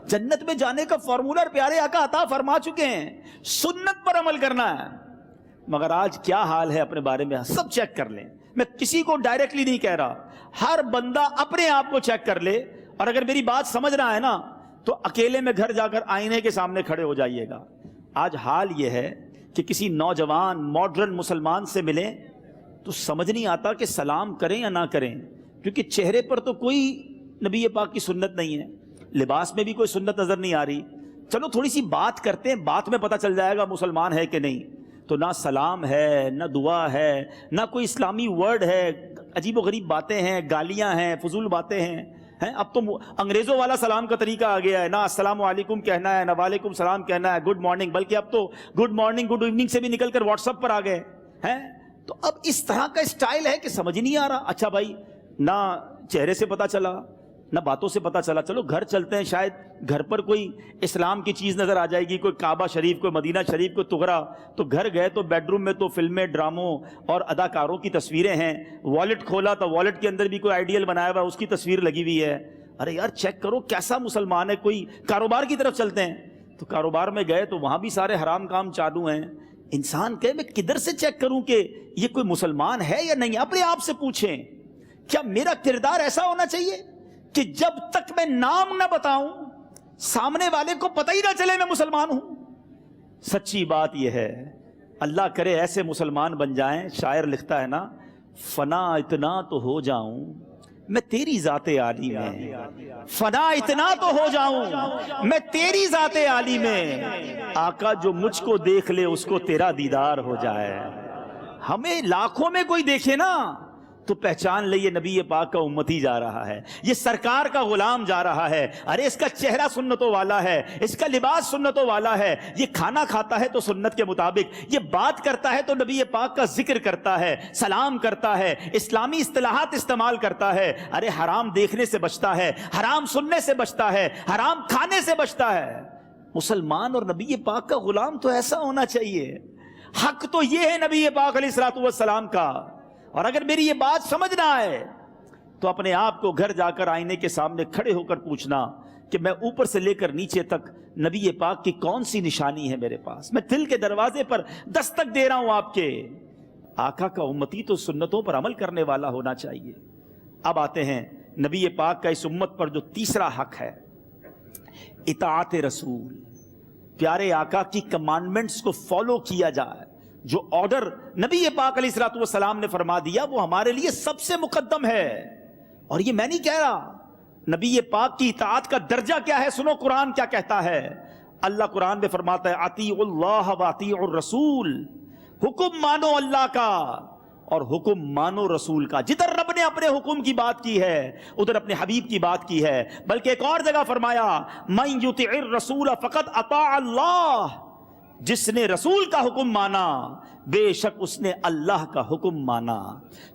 جنت میں جانے کا فارمولہ پیارے آقا عطا فرما چکے ہیں، سنت پر عمل کرنا ہے. مگر آج کیا حال ہے اپنے بارے میں سب چیک کر لیں. میں کسی کو ڈائریکٹلی نہیں کہہ رہا، ہر بندہ اپنے آپ کو چیک کر لے. اور اگر میری بات سمجھ رہا ہے نا تو اکیلے میں گھر جا کر آئینے کے سامنے کھڑے ہو جائیے گا. آج حال یہ ہے کہ کسی نوجوان ماڈرن مسلمان سے ملیں تو سمجھ نہیں آتا کہ سلام کریں یا نہ کریں، کیونکہ چہرے پر تو کوئی نبی پاک کی سنت نہیں ہے، لباس میں بھی کوئی سنت نظر نہیں آ رہی. چلو تھوڑی سی بات کرتے ہیں، بات میں پتہ چل جائے گا مسلمان ہے کہ نہیں. تو نہ سلام ہے، نہ دعا ہے، نہ کوئی اسلامی ورڈ ہے، عجیب و غریب باتیں ہیں، گالیاں ہیں، فضول باتیں ہیں. اب تو انگریزوں والا سلام کا طریقہ آ گیا ہے، نہ السلام علیکم کہنا ہے، نہ وعلیکم السلام کہنا ہے، گڈ مارننگ، بلکہ اب تو گڈ مارننگ گڈ ایوننگ سے بھی نکل کر واٹس ایپ پر آ گئے ہیں. تو اب اس طرح کا اسٹائل ہے کہ سمجھ نہیں آ رہا. اچھا بھائی، نہ چہرے سے پتہ چلا نہ باتوں سے پتہ چلا. چلو گھر چلتے ہیں، شاید گھر پر کوئی اسلام کی چیز نظر آ جائے گی، کوئی کعبہ شریف، کوئی مدینہ شریف، کوئی تغرا. تو گھر گئے تو بیڈ روم میں تو فلمیں، ڈراموں اور اداکاروں کی تصویریں ہیں. والٹ کھولا تو والٹ کے اندر بھی کوئی آئیڈیل بنایا ہوا، اس کی تصویر لگی ہوئی ہے. ارے یار چیک کرو کیسا مسلمان ہے. کوئی کاروبار کی طرف چلتے ہیں تو کاروبار میں گئے تو وہاں بھی سارے حرام کام چالو ہیں. انسان کہے میں کدھر سے چیک کروں کہ یہ کوئی مسلمان ہے یا نہیں؟ اپنے آپ سے پوچھیں کیا میرا کردار ایسا ہونا چاہیے کہ جب تک میں نام نہ بتاؤں سامنے والے کو پتہ ہی نہ چلے میں مسلمان ہوں؟ سچی بات یہ ہے، اللہ کرے ایسے مسلمان بن جائیں. شاعر لکھتا ہے نا، فنا اتنا تو ہو جاؤں میں تیری ذات عالی میں، فنا اتنا تو ہو جاؤں میں تیری ذات عالی میں، آقا جو مجھ کو دیکھ لے اس کو تیرا دیدار ہو جائے. ہمیں لاکھوں میں کوئی دیکھے نا تو پہچان لے یہ نبی پاک کا امتی جا رہا ہے، یہ سرکار کا غلام جا رہا ہے. ارے اس کا چہرہ سنتوں والا ہے، اس کا لباس سنتوں والا ہے، یہ کھانا کھاتا ہے تو سنت کے مطابق، یہ بات کرتا ہے تو نبی پاک کا ذکر کرتا ہے، سلام کرتا ہے، اسلامی اصطلاحات استعمال کرتا ہے. ارے حرام دیکھنے سے بچتا ہے، حرام سننے سے بچتا ہے، حرام کھانے سے بچتا ہے. مسلمان اور نبی پاک کا غلام تو ایسا ہونا چاہیے. حق تو یہ ہے نبی پاک علیہ الصلوۃ والسلام کا. اور اگر میری یہ بات سمجھ نہ آئے تو اپنے آپ کو گھر جا کر آئینے کے سامنے کھڑے ہو کر پوچھنا کہ میں اوپر سے لے کر نیچے تک نبی پاک کی کون سی نشانی ہے میرے پاس؟ میں دل کے دروازے پر دستک دے رہا ہوں آپ کے. آقا کا امتی تو سنتوں پر عمل کرنے والا ہونا چاہیے. اب آتے ہیں نبی پاک کا اس امت پر جو تیسرا حق ہے، اطاعت رسول. پیارے آقا کی کمانڈمنٹس کو فالو کیا جائے. جو آرڈر نبی پاک علیہ الصلوۃ والسلام نے فرما دیا وہ ہمارے لیے سب سے مقدم ہے. اور یہ میں نہیں کہہ رہا، نبی پاک کی اطاعت کا درجہ کیا ہے سنو قرآن کیا کہتا ہے. اللہ قرآن میں فرماتا ہے اطیعوا اللہ واطیعوا الرسول، حکم مانو اللہ کا اور حکم مانو رسول کا. جدھر رب نے اپنے حکم کی بات کی ہے ادھر اپنے حبیب کی بات کی ہے. بلکہ ایک اور جگہ فرمایا من یطع الرسول فقد اطاع اللہ، جس نے رسول کا حکم مانا بے شک اس نے اللہ کا حکم مانا.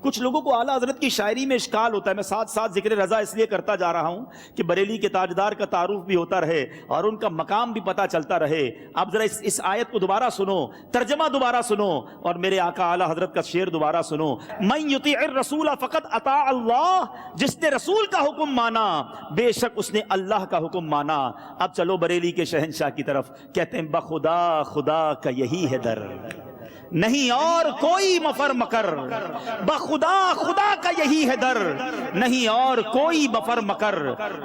کچھ لوگوں کو اعلیٰ حضرت کی شاعری میں اشکال ہوتا ہے. میں ساتھ ساتھ ذکر رضا اس لیے کرتا جا رہا ہوں کہ بریلی کے تاجدار کا تعارف بھی ہوتا رہے اور ان کا مقام بھی پتہ چلتا رہے. اب ذرا اس آیت کو دوبارہ سنو، ترجمہ دوبارہ سنو اور میرے آقا اعلیٰ حضرت کا شعر دوبارہ سنو. من یطیع الرسول فقط اطاع اللہ، جس نے رسول کا حکم مانا بے شک اس نے اللہ کا حکم مانا. اب چلو بریلی کے شہنشاہ کی طرف. کہتے ہیں بخدا خدا کا یہی ہے در، نہیں اور کوئی مفر مکر. بخدا خدا کا یہی ہے در، نہیں اور کوئی مفر مکر.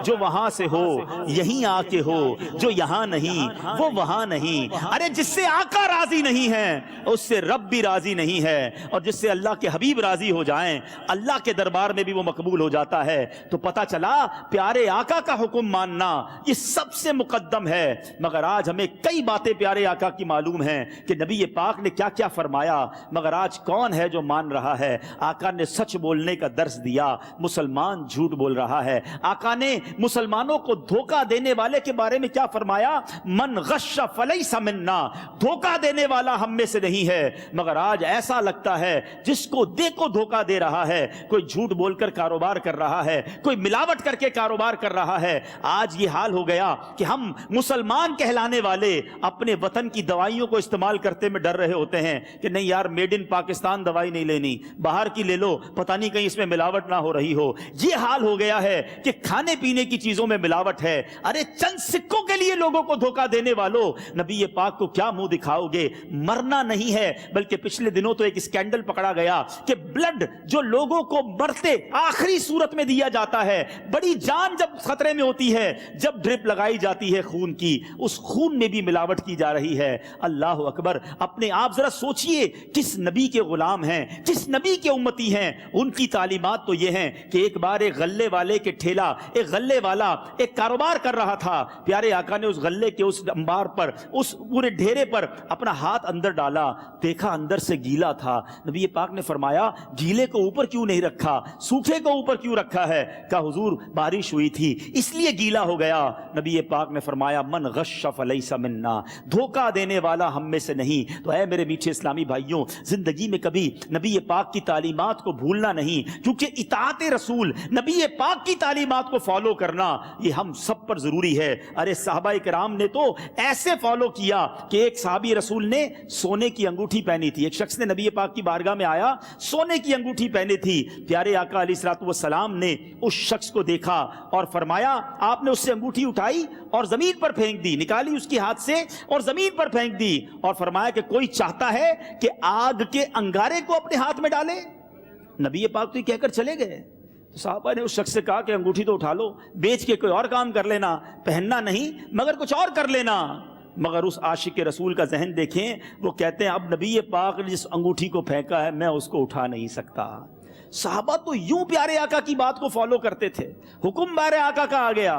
جو وہاں سے ہو یہیں آ کے ہو، جو یہاں نہیں وہ وہاں نہیں. ارے جس سے آقا راضی نہیں ہے اس سے رب بھی راضی نہیں ہے، اور جس سے اللہ کے حبیب راضی ہو جائیں اللہ کے دربار میں بھی وہ مقبول ہو جاتا ہے. تو پتہ چلا پیارے آقا کا حکم ماننا یہ سب سے مقدم ہے. مگر آج ہمیں کئی باتیں پیارے آقا کی معلوم ہیں کہ نبی پاک نے کیا کیا فرمایا، مگر آج کون ہے جو مان رہا ہے؟ آقا نے سچ بولنے کا درس دیا، مسلمان جھوٹ بول رہا ہے۔ آقا نے مسلمانوں کو دھوکہ دینے والے کے بارے میں کیا فرمایا؟ من غش فلیس منا، دھوکہ دینے والا ہم میں سے نہیں ہے۔ مگر آج ایسا لگتا ہے جس کو دیکھو دھوکہ دے رہا ہے، کوئی جھوٹ بول کر کاروبار کر رہا ہے، کوئی ملاوٹ کر کے کاروبار کر رہا ہے۔ آج یہ حال ہو گیا کہ ہم مسلمان کہلانے والے اپنے وطن کی دوائیوں کو استعمال کرتے میں ڈر رہے ہوتے ہیں کہ نہیں یار میڈ ان پاکستان دوائی نہیں لینی، باہر کی لے لو، پتہ نہیں کہیں اس میں ملاوٹ نہ ہو رہی ہو۔ یہ حال ہو گیا ہے کہ کھانے پینے کی چیزوں میں ملاوٹ ہے۔ ارے چند سکوں کے لیے لوگوں کو دھوکہ دینے والوں، نبی پاک کو کیا منہ دکھاؤ گے؟ مرنا نہیں ہے، بلکہ پچھلے دنوں تو ایک اسکینڈل پکڑا گیا کہ بلڈ جو لوگوں کو مرتے آخری صورت میں دیا جاتا ہے، بڑی جان جب خطرے میں ہوتی ہے، جب ڈرپ لگائی جاتی ہے خون کی، اس خون میں بھی ملاوٹ کی جا رہی ہے۔ اللہ اکبر! اپنے آپ ذرا سوچئے کس نبی کے غلام ہیں، کس نبی کے امتی ہیں۔ ان کی تعلیمات تو یہ ہیں کہ ایک بار ایک غلے والے کے ٹھیلا، ایک غلے والا ایک کاروبار کر رہا تھا، پیارے آقا نے اس غلے کے اس انبار پر، اس پورے ڈھیرے پر اپنا ہاتھ اندر ڈالا، دیکھا اندر سے گیلا تھا۔ نبی پاک نے فرمایا گیلے کو اوپر کیوں نہیں رکھا، سوکھے کو اوپر کیوں رکھا ہے؟ کہا حضور بارش ہوئی تھی اس لیے گیلا ہو گیا۔ نبی پاک نے فرمایا من غش فلیس منا، دھوکہ دینے والا ہم میں سے نہیں۔ تو اے میرے میٹھے اسلامی بھائیوں، زندگی میں کبھی نبی پاک کی تعلیمات کو بھولنا نہیں، کیونکہ اطاعت رسول، نبی پاک کی تعلیمات کو فالو کرنا یہ ہم سب پر ضروری ہے۔ ارے صحابہ کرام نے تو ایسے فالو کیا کہ ایک صحابی رسول نے سونے کی انگوٹھی پہنی تھی، ایک شخص نے نبی پاک کی بارگاہ میں آیا، سونے کی انگوٹھی پہنی تھی۔ پیارے آقا علیہ الصلوۃ والسلام نے اس شخص کو دیکھا اور فرمایا، آپ نے اس سے انگوٹھی اٹھائی اور زمین پر پھینک دی، نکالی اس کی ہاتھ سے اور زمین پر پھینک دی، اور فرمایا کہ کوئی چاہتا ہے کہ آگ کے انگارے کو اپنے ہاتھ میں ڈالے؟ نبی پاک تو یہ کہہ کر چلے گئے۔ صحابہ نے اس شخص سے کہا کہ انگوٹھی تو اٹھا لو، بیچ کے کوئی اور کام کر لینا، پہننا نہیں مگر کچھ اور کر لینا۔ مگر اس عاشق رسول کا ذہن دیکھیں، وہ کہتے ہیں اب نبی پاک نے جس انگوٹھی کو پھینکا ہے میں اس کو اٹھا نہیں سکتا۔ صحابہ تو یوں پیارے آقا کی بات کو فالو کرتے تھے، حکم پیارے آقا کا آ گیا۔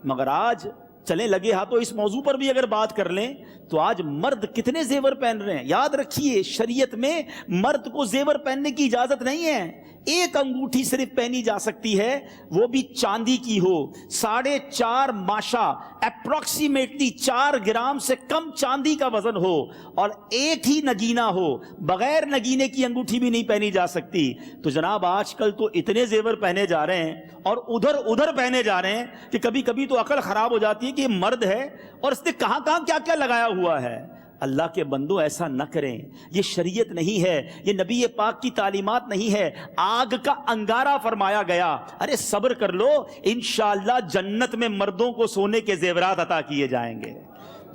مگر آج چلیں لگے ہاتھوں اس موضوع پر بھی اگر بات کر لیں تو آج مرد کتنے زیور پہن رہے ہیں۔ یاد رکھیے شریعت میں مرد کو زیور پہننے کی اجازت نہیں ہے، ایک انگوٹھی صرف پہنی جا سکتی ہے، وہ بھی چاندی کی ہو، 4.5 ماشا، اپروکسیمیٹلی 4 گرام سے کم چاندی کا وزن ہو، اور ایک ہی نگینہ ہو، بغیر نگینے کی انگوٹھی بھی نہیں پہنی جا سکتی۔ تو جناب آج کل تو اتنے زیور پہنے جا رہے ہیں اور ادھر پہنے جا رہے ہیں کہ کبھی کبھی تو عقل خراب ہو جاتی ہے کہ یہ مرد ہے اور اس نے کہاں کیا کیا لگایا ہوا ہے۔ اللہ کے بندو ایسا نہ کریں، یہ شریعت نہیں ہے، یہ نبی پاک کی تعلیمات نہیں ہے۔ آگ کا انگارہ فرمایا گیا، ارے صبر کر لو، انشاءاللہ جنت میں مردوں کو سونے کے زیورات عطا کیے جائیں گے۔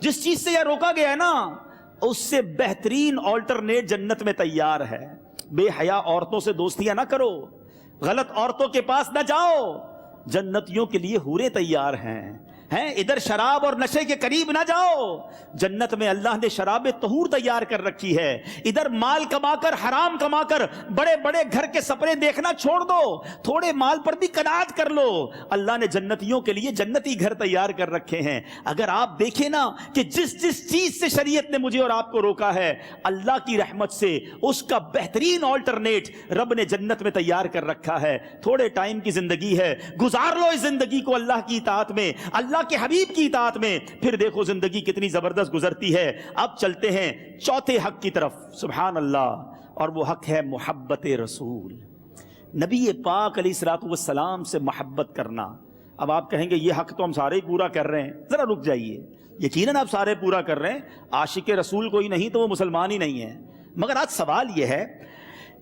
جس چیز سے یہ روکا گیا ہے نا، اس سے بہترین آلٹرنیٹ جنت میں تیار ہے۔ بے حیا عورتوں سے دوستیاں نہ کرو، غلط عورتوں کے پاس نہ جاؤ، جنتیوں کے لیے حوریں تیار ہیں۔ ادھر شراب اور نشے کے قریب نہ جاؤ، جنت میں اللہ نے شراب طہور تیار کر رکھی ہے۔ ادھر مال کما کر، حرام کما کر بڑے بڑے گھر کے سپنے دیکھنا چھوڑ دو، تھوڑے مال پر بھی قناعت کر لو۔ اللہ نے جنتیوں کے لیے جنتی گھر تیار کر رکھے ہیں۔ اگر آپ دیکھیں نا کہ جس چیز سے شریعت نے مجھے اور آپ کو روکا ہے، اللہ کی رحمت سے اس کا بہترین آلٹرنیٹ رب نے جنت میں تیار کر رکھا ہے۔ تھوڑے ٹائم کی زندگی ہے، گزار لو اس زندگی کو اللہ کی اطاعت میں، اللہ کے حبیب کی اطاعت میں، پھر دیکھو زندگی کتنی زبردست گزرتی ہے۔ اب چلتے ہیں چوتھے حق کی طرف، سبحان اللہ، اور وہ حق ہے محبت رسول، نبی پاک علیہ الصلوۃ والسلام سے محبت کرنا۔ اب آپ کہیں گے یہ حق تو ہم سارے ہی پورا کر رہے ہیں، ذرا رک جائیے، یقیناً آپ سارے پورا کر رہے ہیں، عاشق رسول کوئی نہیں تو وہ مسلمان ہی نہیں ہے۔ مگر آج سوال یہ ہے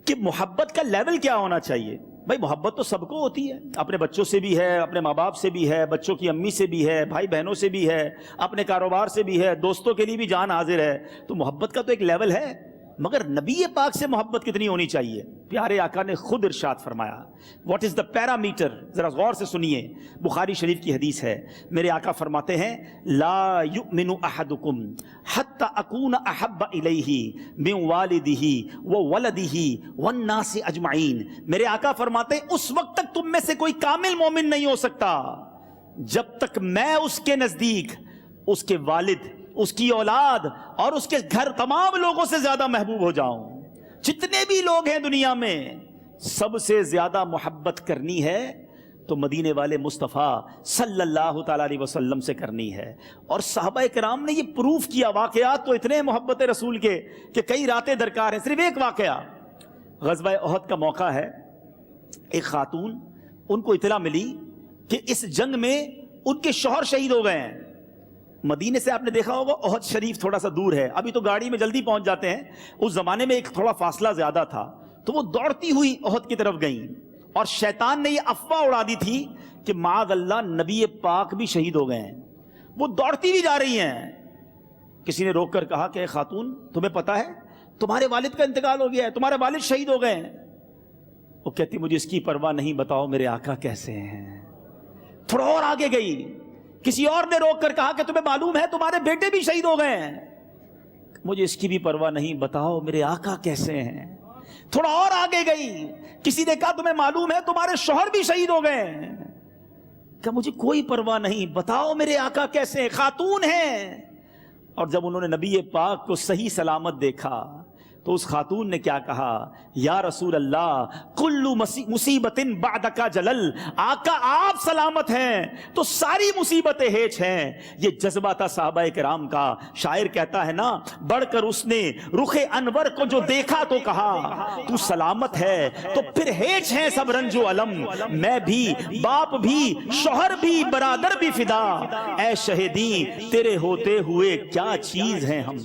کہ محبت کا لیول کیا ہونا چاہیے؟ بھائی محبت تو سب کو ہوتی ہے، اپنے بچوں سے بھی ہے، اپنے ماں باپ سے بھی ہے، بچوں کی امی سے بھی ہے، بھائی بہنوں سے بھی ہے، اپنے کاروبار سے بھی ہے، دوستوں کے لیے بھی جان حاضر ہے۔ تو محبت کا تو ایک لیول ہے، مگر نبی پاک سے محبت کتنی ہونی چاہیے؟ پیارے آقا نے خود ارشاد فرمایا، واٹ از دا پیرامیٹر، ذرا غور سے سنیے، بخاری شریف کی حدیث ہے۔ میرے آقا فرماتے ہیں لا یؤمن احدکم حتی اکون احب الیہ من والدہ وولدہ والناس اجمعین۔ میرے آقا فرماتے ہیں اس وقت تک تم میں سے کوئی کامل مومن نہیں ہو سکتا جب تک میں اس کے نزدیک، اس کے والد، اس کی اولاد اور اس کے گھر تمام لوگوں سے زیادہ محبوب ہو جاؤں. جتنے بھی لوگ ہیں دنیا میں سب سے زیادہ محبت کرنی ہے تو مدینے والے مصطفیٰ صلی اللہ تعالیٰ علیہ وسلم سے کرنی ہے. اور صحابہ کرام نے یہ پروف کیا. واقعات تو اتنے محبت رسول کے کہ کئی راتیں درکار ہیں. صرف ایک واقعہ، غزوہ احد کا موقع ہے. ایک خاتون، ان کو اطلاع ملی کہ اس جنگ میں ان کے شوہر شہید ہو گئے ہیں. مدینے سے آپ نے دیکھا ہوگا احد شریف تھوڑا سا دور ہے، ابھی تو گاڑی میں جلدی پہنچ جاتے ہیں، اس زمانے میں ایک تھوڑا فاصلہ زیادہ تھا. تو وہ دوڑتی ہوئی احد کی طرف گئیں اور شیطان نے یہ افواہ اڑا دی تھی کہ معاذ اللہ نبی پاک بھی شہید ہو گئے ہیں. وہ دوڑتی بھی جا رہی ہیں. کسی نے روک کر کہا کہ اے خاتون، تمہیں پتا ہے تمہارے والد کا انتقال ہو گیا ہے، تمہارے والد شہید ہو گئے ہیں. وہ کہتی مجھے اس کی پرواہ نہیں، بتاؤ میرے آقا کیسے ہیں. تھوڑا اور آگے گئی، کسی اور نے روک کر کہا کہ تمہیں معلوم ہے تمہارے بیٹے بھی شہید ہو گئے ہیں. مجھے اس کی بھی پرواہ نہیں، بتاؤ میرے آقا کیسے ہیں. تھوڑا اور آگے گئی، کسی نے کہا تمہیں معلوم ہے تمہارے شوہر بھی شہید ہو گئے ہیں. کہ مجھے کوئی پرواہ نہیں، بتاؤ میرے آقا کیسے ہیں. خاتون ہیں. اور جب انہوں نے نبی پاک کو صحیح سلامت دیکھا تو اس خاتون نے کیا کہا، یا رسول اللہ کل مصیبت بعدک جلل. آقا آپ سلامت ہیں تو ساری مصیبتیں ہیچ ہیں. یہ جذبہ تھا صحابہ کرام کا. شاعر کہتا ہے نا، بڑھ کر اس نے رخ انور کو جو دیکھا تو کہا تو سلامت ہے تو پھر ہیچ ہیں سب رنج و علم. میں بھی، باپ بھی، شوہر بھی، برادر بھی فدا. اے شہیدی تیرے ہوتے ہوئے کیا چیز ہیں ہم.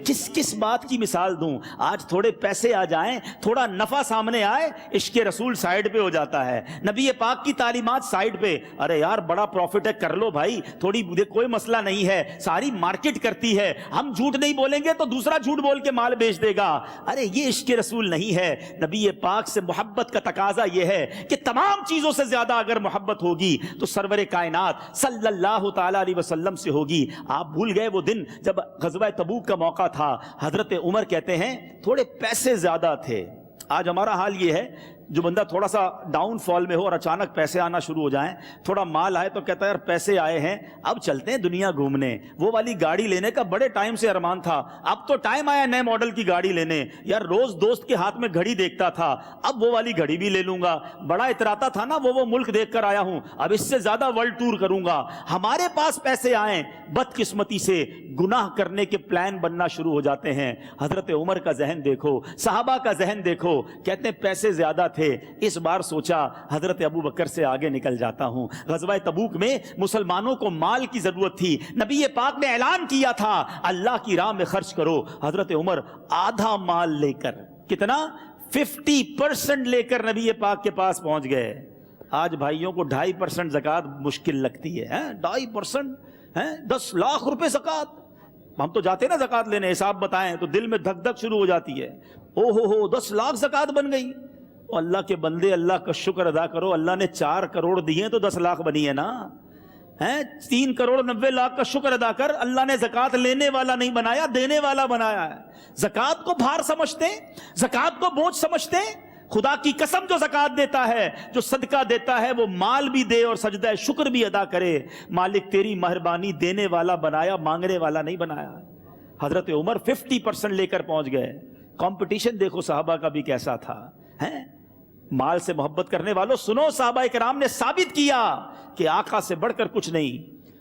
کس بات کی مثال دوں. آج تھوڑے پیسے آ جائیں، تھوڑا نفع سامنے آئے، عشق رسول سائیڈ پہ ہو جاتا ہے، نبی پاک کی تعلیمات سائیڈ پہ. ارے یار بڑا پروفٹ ہے، کر لو بھائی، تھوڑی کوئی مسئلہ نہیں ہے. ساری مارکیٹ کرتی ہے، ہم جھوٹ نہیں بولیں گے تو دوسرا جھوٹ بول کے مال بیچ دے گا. ارے یہ عشق رسول نہیں ہے. نبی پاک سے محبت کا تقاضا یہ ہے کہ تمام چیزوں سے زیادہ اگر محبت ہوگی تو سرور کائنات صلی اللہ تعالی علیہ وسلم سے ہوگی. آپ بھول گئے وہ دن جب غزوہ تبوک کا موقع تھا. حضرت عمر کہتے ہیں تھوڑے پیسے زیادہ تھے. آج ہمارا حال یہ ہے، جو بندہ تھوڑا سا ڈاؤن فال میں ہو اور اچانک پیسے آنا شروع ہو جائیں، تھوڑا مال آئے تو کہتا ہے یار پیسے آئے ہیں اب چلتے ہیں دنیا گھومنے. وہ والی گاڑی لینے کا بڑے ٹائم سے ارمان تھا، اب تو ٹائم آیا نئے ماڈل کی گاڑی لینے. یار روز دوست کے ہاتھ میں گھڑی دیکھتا تھا، اب وہ والی گھڑی بھی لے لوں گا. بڑا اتراتا تھا نا وہ ملک دیکھ کر آیا ہوں، اب اس سے زیادہ ورلڈ ٹور کروں گا. ہمارے پاس پیسے آئیں، بدقسمتی سے گناہ کرنے کے پلان بننا شروع ہو جاتے ہیں. حضرت عمر کا ذہن دیکھو، صحابہ کا ذہن دیکھو. کہتے ہیں پیسے زیادہ تھے، اس بار سوچا حضرت ابو بکر سے آگے نکل جاتا ہوں. غزوہ تبوک میں مسلمانوں کو مال کی ضرورت تھی. نبی پاک نے اعلان کیا تھا اللہ کی راہ میں خرچ کرو. حضرت عمر آدھا مال لے کر، کتنا 50% لے کر نبی پاک کے پاس پہنچ گئے. آج بھائیوں کو 2.5% زکوٰۃ مشکل لگتی ہے. 2.5%، 10 لاکھ روپے زکوٰۃ. ہم تو جاتے ہیں نا زکوٰۃ لینے، حساب بتائیں تو دل میں دھک دھک شروع ہو جاتی ہے. او ہو 10 لاکھ زکوٰۃ بن گئی. اللہ کے بندے اللہ کا شکر ادا کرو، اللہ نے 4 کروڑ دیے تو 10 لاکھ بنی ہے نا. 3 کروڑ 90 لاکھ کا شکر ادا کر. اللہ نے زکوٰۃ لینے والا نہیں بنایا، دینے والا بنایا ہے. زکوٰۃ کو بھار سمجھتے، زکوٰۃ کو بوجھ سمجھتے. خدا کی قسم جو زکوٰۃ دیتا ہے، جو صدقہ دیتا ہے، وہ مال بھی دے اور سجدہ شکر بھی ادا کرے. مالک تیری مہربانی، دینے والا بنایا، مانگنے والا نہیں بنایا. حضرت عمر 50% لے کر پہنچ گئے. کمپٹیشن دیکھو صحابہ کا بھی کیسا تھا. مال سے محبت کرنے والوں سنو، صحابہ کرام نے ثابت کیا کہ آقا سے بڑھ کر کچھ نہیں.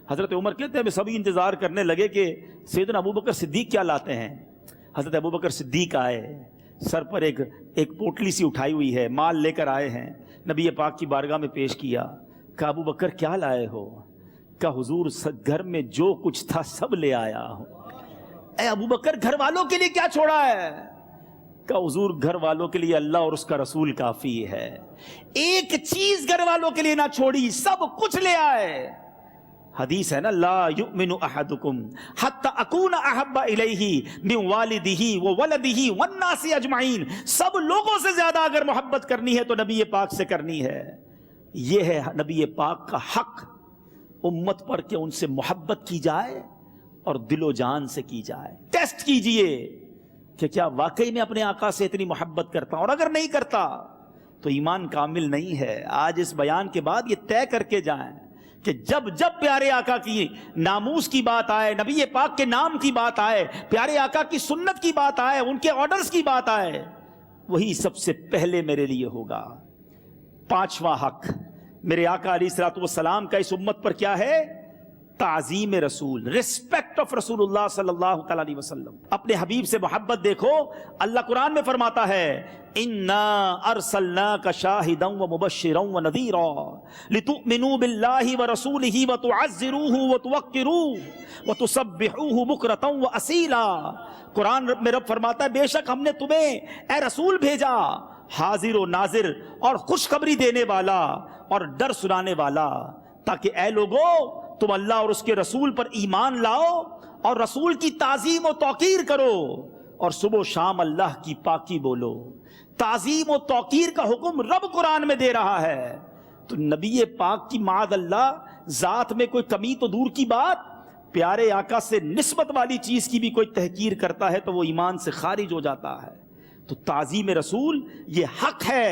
حضرت عمر کہتے ہیں سبھی انتظار کرنے لگے کہ سیدنا ابو بکر صدیق کیا لاتے ہیں. حضرت ابو بکر صدیق آئے، سر پر ایک پوٹلی سی اٹھائی ہوئی ہے، مال لے کر آئے ہیں. نبی پاک کی بارگاہ میں پیش کیا. کہا ابو بکر کیا لائے ہو؟ کہا حضور گھر میں جو کچھ تھا سب لے آیا ہوں. اے ابو بکر گھر والوں کے لیے کیا چھوڑا ہے؟ کہ حضور گھر والوں کے لیے اللہ اور اس کا رسول کافی ہے. ایک چیز گھر والوں کے لیے نہ چھوڑی، سب کچھ لے آئے. حدیث ہے نا، لا یؤمن احدکم حتی اکون احب الیہ من والدہ وولدہ والناس اجمعین. سب لوگوں سے زیادہ اگر محبت کرنی ہے تو نبی پاک سے کرنی ہے. یہ ہے نبی پاک کا حق امت پر کہ ان سے محبت کی جائے اور دل و جان سے کی جائے. ٹیسٹ کیجئے کہ کیا واقعی میں اپنے آقا سے اتنی محبت کرتا ہوں، اور اگر نہیں کرتا تو ایمان کامل نہیں ہے. آج اس بیان کے بعد یہ طے کر کے جائیں کہ جب جب پیارے آقا کی ناموس کی بات آئے، نبی پاک کے نام کی بات آئے، پیارے آقا کی سنت کی بات آئے، ان کے آرڈرز کی بات آئے، وہی سب سے پہلے میرے لیے ہوگا۔ پانچواں حق میرے آقا علیہ الصلوۃ والسلام کا اس امت پر کیا ہے؟ تعظیم رسول، ریسپیکٹ آف رسول اللہ صلی اللہ تعالی علیہ وسلم۔ اپنے حبیب سے محبت دیکھو، اللہ قرآن میں فرماتا ہے انا ارسلناک شاہدا ومبشرا ونذیرا لتؤمنوا باللہ ورسولہ وتعزروہ وتوقروہ وتسبحوہ بکرۃ واصیلا۔ قرآن میں رب فرماتا ہے بے شک ہم نے تمہیں اے رسول بھیجا، حاضر و ناظر اور خوشخبری دینے والا اور ڈر سنانے والا، تاکہ اے لوگو تم اللہ اور اس کے رسول پر ایمان لاؤ اور رسول کی تعظیم و توقیر کرو اور صبح و شام اللہ کی پاکی بولو۔ تعظیم و توقیر کا حکم رب قرآن میں دے رہا ہے، تو نبی پاک کی معاذ اللہ ذات میں کوئی کمی تو دور کی بات، پیارے آقا سے نسبت والی چیز کی بھی کوئی تحقیر کرتا ہے تو وہ ایمان سے خارج ہو جاتا ہے۔ تو تعظیم رسول یہ حق ہے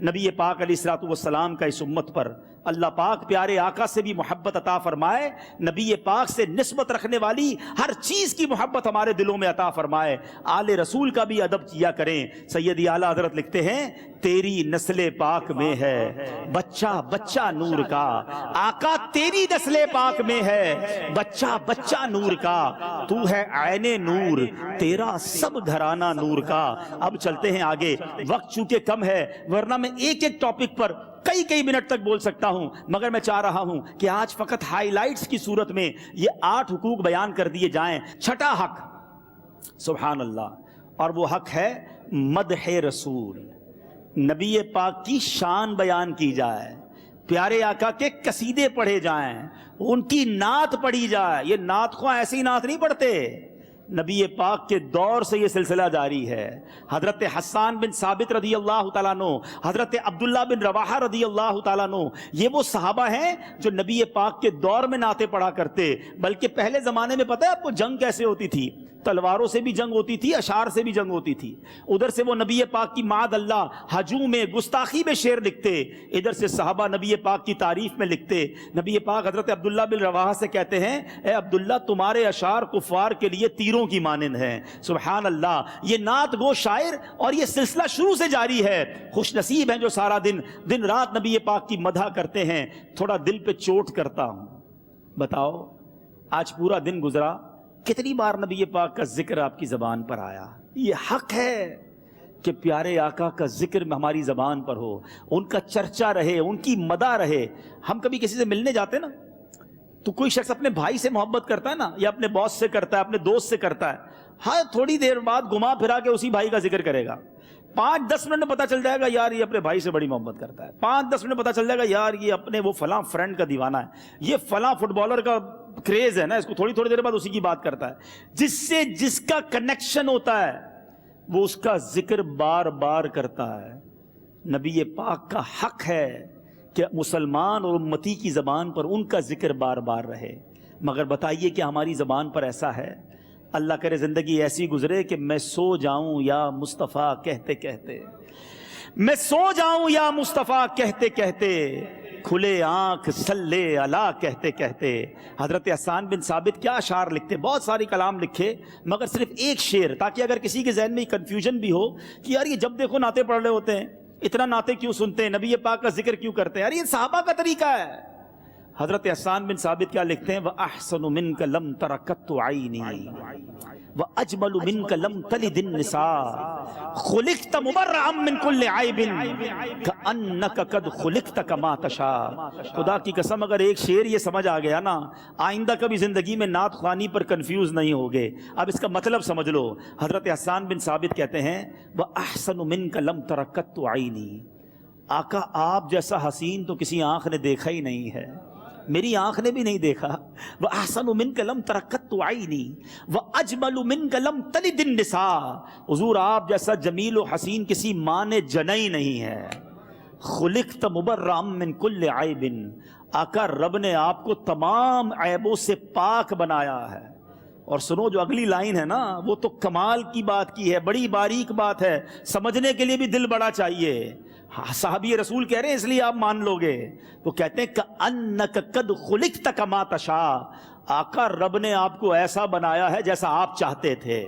نبی پاک علیہ الصلوۃ والسلام کا اس امت پر۔ اللہ پاک پیارے آقا سے بھی محبت عطا فرمائے، نبی پاک سے نسبت رکھنے والی ہر چیز کی محبت ہمارے دلوں میں عطا فرمائے۔ آل رسول کا بھی ادب کیا کریں۔ سیدی اعلیٰ حضرت لکھتے ہیں تیری نسل پاک میں ہے بچہ بچہ نور کا، آقا تیری نسل پاک میں ہے بچہ بچہ نور کا، تو ہے عین نور تیرا سب گھرانہ نور کا۔ اب چلتے ہیں آگے، وقت چونکہ کم ہے ورنہ میں ایک ایک ٹاپک پر کئی منٹ تک بول سکتا ہوں، مگر میں چاہ رہا ہوں کہ آج فقط ہائی لائٹس کی صورت میں یہ 8 حقوق بیان کر دیے جائیں۔ چھٹا حق، سبحان اللہ، اور وہ حق ہے مدح رسول، نبی پاک کی شان بیان کی جائے، پیارے آقا کے قصیدے پڑھے جائیں، ان کی نعت پڑھی جائے۔ یہ نعت خواہ ایسی ہی نعت نہیں پڑھتے، نبی پاک کے دور سے یہ سلسلہ جاری ہے۔ حضرت حسان بن ثابت رضی اللہ تعالیٰ عنہ، حضرت عبداللہ بن رواحہ رضی اللہ تعالیٰ عنہ، یہ وہ صحابہ ہیں جو نبی پاک کے دور میں نعتیں پڑھا کرتے۔ بلکہ پہلے زمانے میں پتہ ہے آپ کو جنگ کیسے ہوتی تھی؟ تلواروں سے بھی جنگ ہوتی تھی، اشعار سے بھی جنگ ہوتی تھی۔ ادھر سے وہ نبی پاک کی معاذ اللہ ہجوم میں گستاخی میں شعر لکھتے، ادھر سے صحابہ نبی پاک کی تعریف میں لکھتے۔ نبی پاک حضرت عبداللہ بن رواحہ سے کہتے ہیں اے عبداللہ تمہارے اشعار کفار کے لیے تیروں کی مانند ہیں۔ سبحان اللہ، یہ نعت گو شاعر، اور یہ سلسلہ شروع سے جاری ہے۔ خوش نصیب ہیں جو سارا دن رات نبی پاک کی مدح کرتے ہیں۔ تھوڑا دل پہ چوٹ کرتا ہوں، بتاؤ آج پورا دن گزرا، کتنی بار نبی پاک کا ذکر آپ کی زبان پر آیا؟ یہ حق ہے کہ پیارے آقا کا ذکر ہماری زبان پر ہو، ان کا چرچا رہے، ان کی مدح رہے۔ ہم کبھی کسی سے ملنے جاتے نا تو کوئی شخص اپنے بھائی سے محبت کرتا ہے نا، یا اپنے باس سے کرتا ہے، اپنے دوست سے کرتا ہے، ہاں تھوڑی دیر بعد گھما پھرا کے اسی بھائی کا ذکر کرے گا۔ 5-10 منٹ میں پتہ چل جائے گا یار یہ اپنے بھائی سے بڑی محبت کرتا ہے۔ 5-10 منٹ میں پتہ چل جائے گا یار یہ اپنے وہ فلاں فرینڈ کا دیوانہ ہے، یہ فلاں فٹ بالر کا کریز ہے نا، اس کو تھوڑی دیر بعد اسی کی بات کرتا ہے۔ جس سے جس کا کنیکشن ہوتا ہے وہ اس کا ذکر بار بار کرتا ہے۔ نبی پاک کا حق ہے کہ مسلمان اور امتی کی زبان پر ان کا ذکر بار بار رہے۔ مگر بتائیے کہ ہماری زبان پر ایسا ہے؟ اللہ کرے زندگی ایسی گزرے کہ میں سو جاؤں یا مصطفیٰ کہتے کہتے، میں سو جاؤں یا مصطفیٰ کہتے کہتے، کھلے آنکھ صلی اللہ کہتے کہتے۔ حضرت حسان بن ثابت کیا اشعار لکھتے، بہت ساری کلام لکھے، مگر صرف ایک شعر، تاکہ اگر کسی کے ذہن میں کنفیوژن بھی ہو کہ یار یہ جب دیکھو نعتیں پڑھ رہے ہوتے ہیں، اتنا نعتیں کیوں سنتے ہیں، نبی پاک کا ذکر کیوں کرتے ہیں، یار یہ صحابہ کا طریقہ ہے۔ حضرت حسان بن ثابت کیا لکھتے ہیں؟ وَأَحْسَنُ مِنْكَ لَمْ تَرَ قَطُّ عَيْنِي وَأَجْمَلُ مِنْكَ لَمْ تَلِدِ النِّسَاءُ خُلِقْتَ مُبَرَّأً مِنْ كُلِّ عَيْبٍ كَأَنَّكَ قَدْ خُلِقْتَ كَمَا تَشَاءُ۔ خدا کی قسم اگر ایک شعر یہ سمجھ آ گیا نا، آئندہ کبھی زندگی میں نعت خوانی پر کنفیوز نہیں ہوگے۔ اب اس کا مطلب سمجھ لو۔ حضرت حسان بن ثابت کہتے ہیں وَأَحْسَنُ مِنْكَ لَمْ تَرَ قَطُّ عَيْنِي، آقا آپ جیسا حسین تو کسی آنکھ نے دیکھا ہی نہیں ہے، میری آنکھ نے بھی نہیں دیکھا۔ وَأَحْسَنُ مِنْكَ لَمْ تَرَ قَطُّ عَيْنِي وَأَجْمَلُ مِنْكَ لَمْ تَلِدِ النِّسَاءُ، حضور آپ جیسا جمیل و حسین کسی ماں نے جنا ہی نہیں ہے۔ خُلِقْتَ مُبَرَّأً مِنْ كُلِّ عَيْبٍ، آقا رب نے آپ کو تمام عیبوں سے پاک بنایا ہے۔ اور سنو جو اگلی لائن ہے نا، وہ تو کمال کی بات کی ہے، بڑی باریک بات ہے، سمجھنے کے لیے بھی دل بڑا چاہیے۔ صحابی رسول کہہ رہے ہیں اس لیے آپ مان لو گے. تو کہتے ہیں کأنک قد خلقت کما تشاء، آقا رب نے آپ کو ایسا بنایا ہے جیسا آپ چاہتے تھے.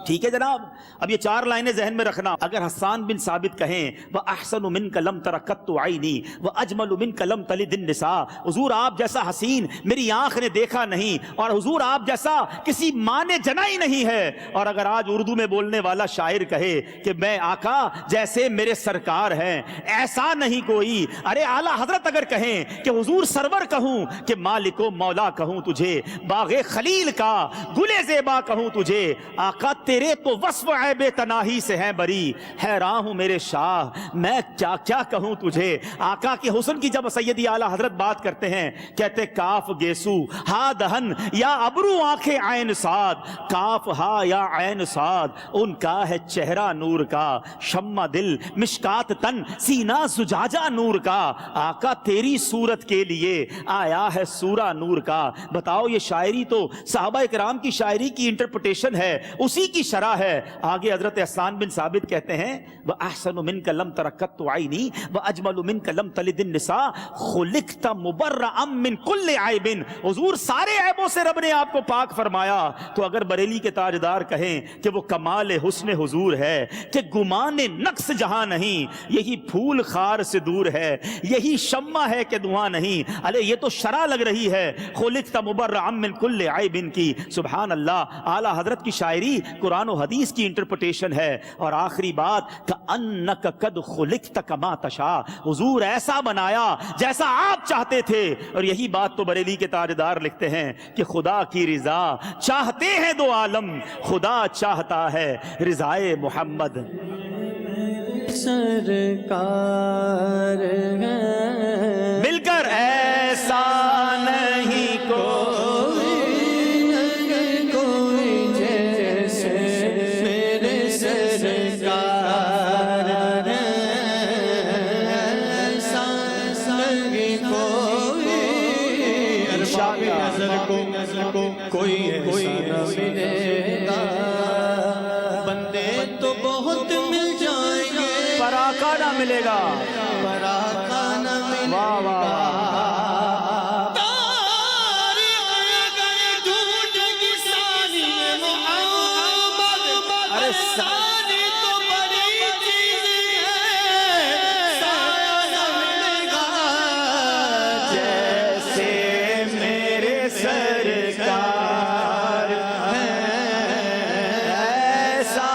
ٹھیک ہے جناب. اب یہ 4 لائنیں ذہن میں رکھنا. اگر حسان بن ثابت کہیں وَأَحْسَنُ مِنْكَ لَمْ تَرَ قَطُّ عَيْنِي وَأَجْمَلُ مِنْكَ لَمْ تَلِدِ النِّسَاء، حضور آپ جیسا حسین میری آنکھ نے دیکھا نہیں، اور حضور آپ جیسا کسی ماں نے جنا ہی نہیں ہے. اور اگر آج اردو میں بولنے والا شاعر کہے کہ میں آقا جیسے میرے سرکار ہیں ایسا نہیں کوئی، ارے اعلیٰ حضرت اگر کہیں کہ حضور سرور کہوں کہ مالک و مولا کہوں تجھے، باغ خلیل کا گل زیبا کہوں تجھے، آقا تیرے تو وصف عیب تناہی سے ہیں بری، حیران ہوں میرے شاہ میں کیا کیا کہوں تجھے. آقا کے حسن کی جب سیدی اعلیٰ حضرت بات کرتے ہیں کہتے کاف گیسو ہا دہن یا ابرو آنکھیں عین سعد، کاف ہا یا عین سعد، ان کا ہے چہرہ نور کا، شمع دل مشکات تن سینہ زجاجہ نور کا. آقا تیری صورت کے لیے آیا ہے سورہ نور کا. بتاؤ یہ شاعری تو صحابہ کرام کی شاعری کی انٹرپریٹیشن ہے، اسی کی شرح ہے. آگے حضرت حسان بن ثابت کہتے ہیں وَأَحْسَنُ مِنْكَ لَمْ تَرَ قَطُّ عَيْنِي وَأَجْمَلُ مِنْكَ لَمْ تَلِدِ النِّسَاء خُلِقْتَ مُبَرَّأً مِنْ كُلِّ عَيْبٍ، حضور سارے عیبوں سے رب نے آپ کو پاک فرمایا. تو اگر بریلی کے تاجدار کہیں کہ وہ کمال حسن حضور ہے کہ گمان نقص جہاں نہیں، یہی پھول خار سے دور ہے، یہی شمع ہے کہ دھواں نہیں، ارے یہ تو شرح لگ رہی ہے خُلِقْتَ مُبَرَّأً مِنْ كُلِّ عَيْبٍ کی. سبحان اللہ. اعلیٰ حضرت کی شاعری قرآن و حدیث کی انٹرپریٹیشن ہے. اور آخری بات کأنک قد خلقت کما تشاء، حضور ایسا بنایا جیسا آپ چاہتے تھے. اور یہی بات تو بریلی کے تاجدار لکھتے ہیں کہ خدا کی رضا چاہتے ہیں 2 عالم، خدا چاہتا ہے رضائے محمد. سرکار ہے مل کر ایسا نہیں کوئی جیسے میرے سرکار ہے، ایسا نہیں کوئی نظر کو کوئی ایسا ملے گا. بندے تو بہت مل جائیں گے پر آقا نہ ملے گا. پر آقا نہ ملے واہ واہ گا. ارے ساری تو بڑی چیز ہے، سایہ ملے گا جیسے میرے سرکار ایسا.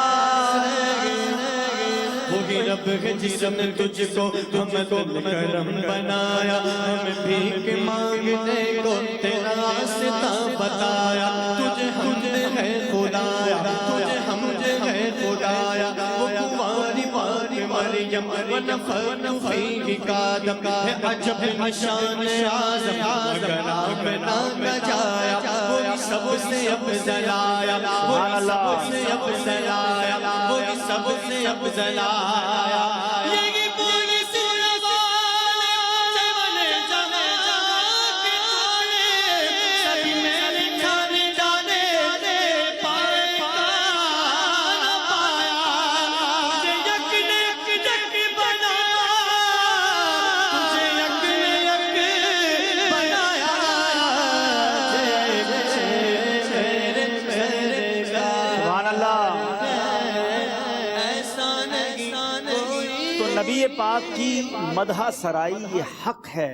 وہی رب ہے جس نے تجھ کو ہم کو کرم بنایا، ہم بھیک مانگنے کو تیرا راستہ بتایا. تجھے حمد ہے خدایا، تجھے حمد ہے خدایا. وہ کنواری پاک مریم ونفخت فیہ کادم ہے عجب نشان اعظم مگر آپ نہ بجایا. وہی سب سے افضل آیا، وہی سب سے افضل آیا، وہی سب سے افضل آیا. یہی پوری سورت والے جہاں کے تھانے، سبھی میرے ٹھانے جانے پائے نہ پایا. تجھے یک نے یک بنایا، تجھے یک نے یک بنایا. سبحان اللہ. تو نبی پاک کی مدح سرائی یہ حق ہے،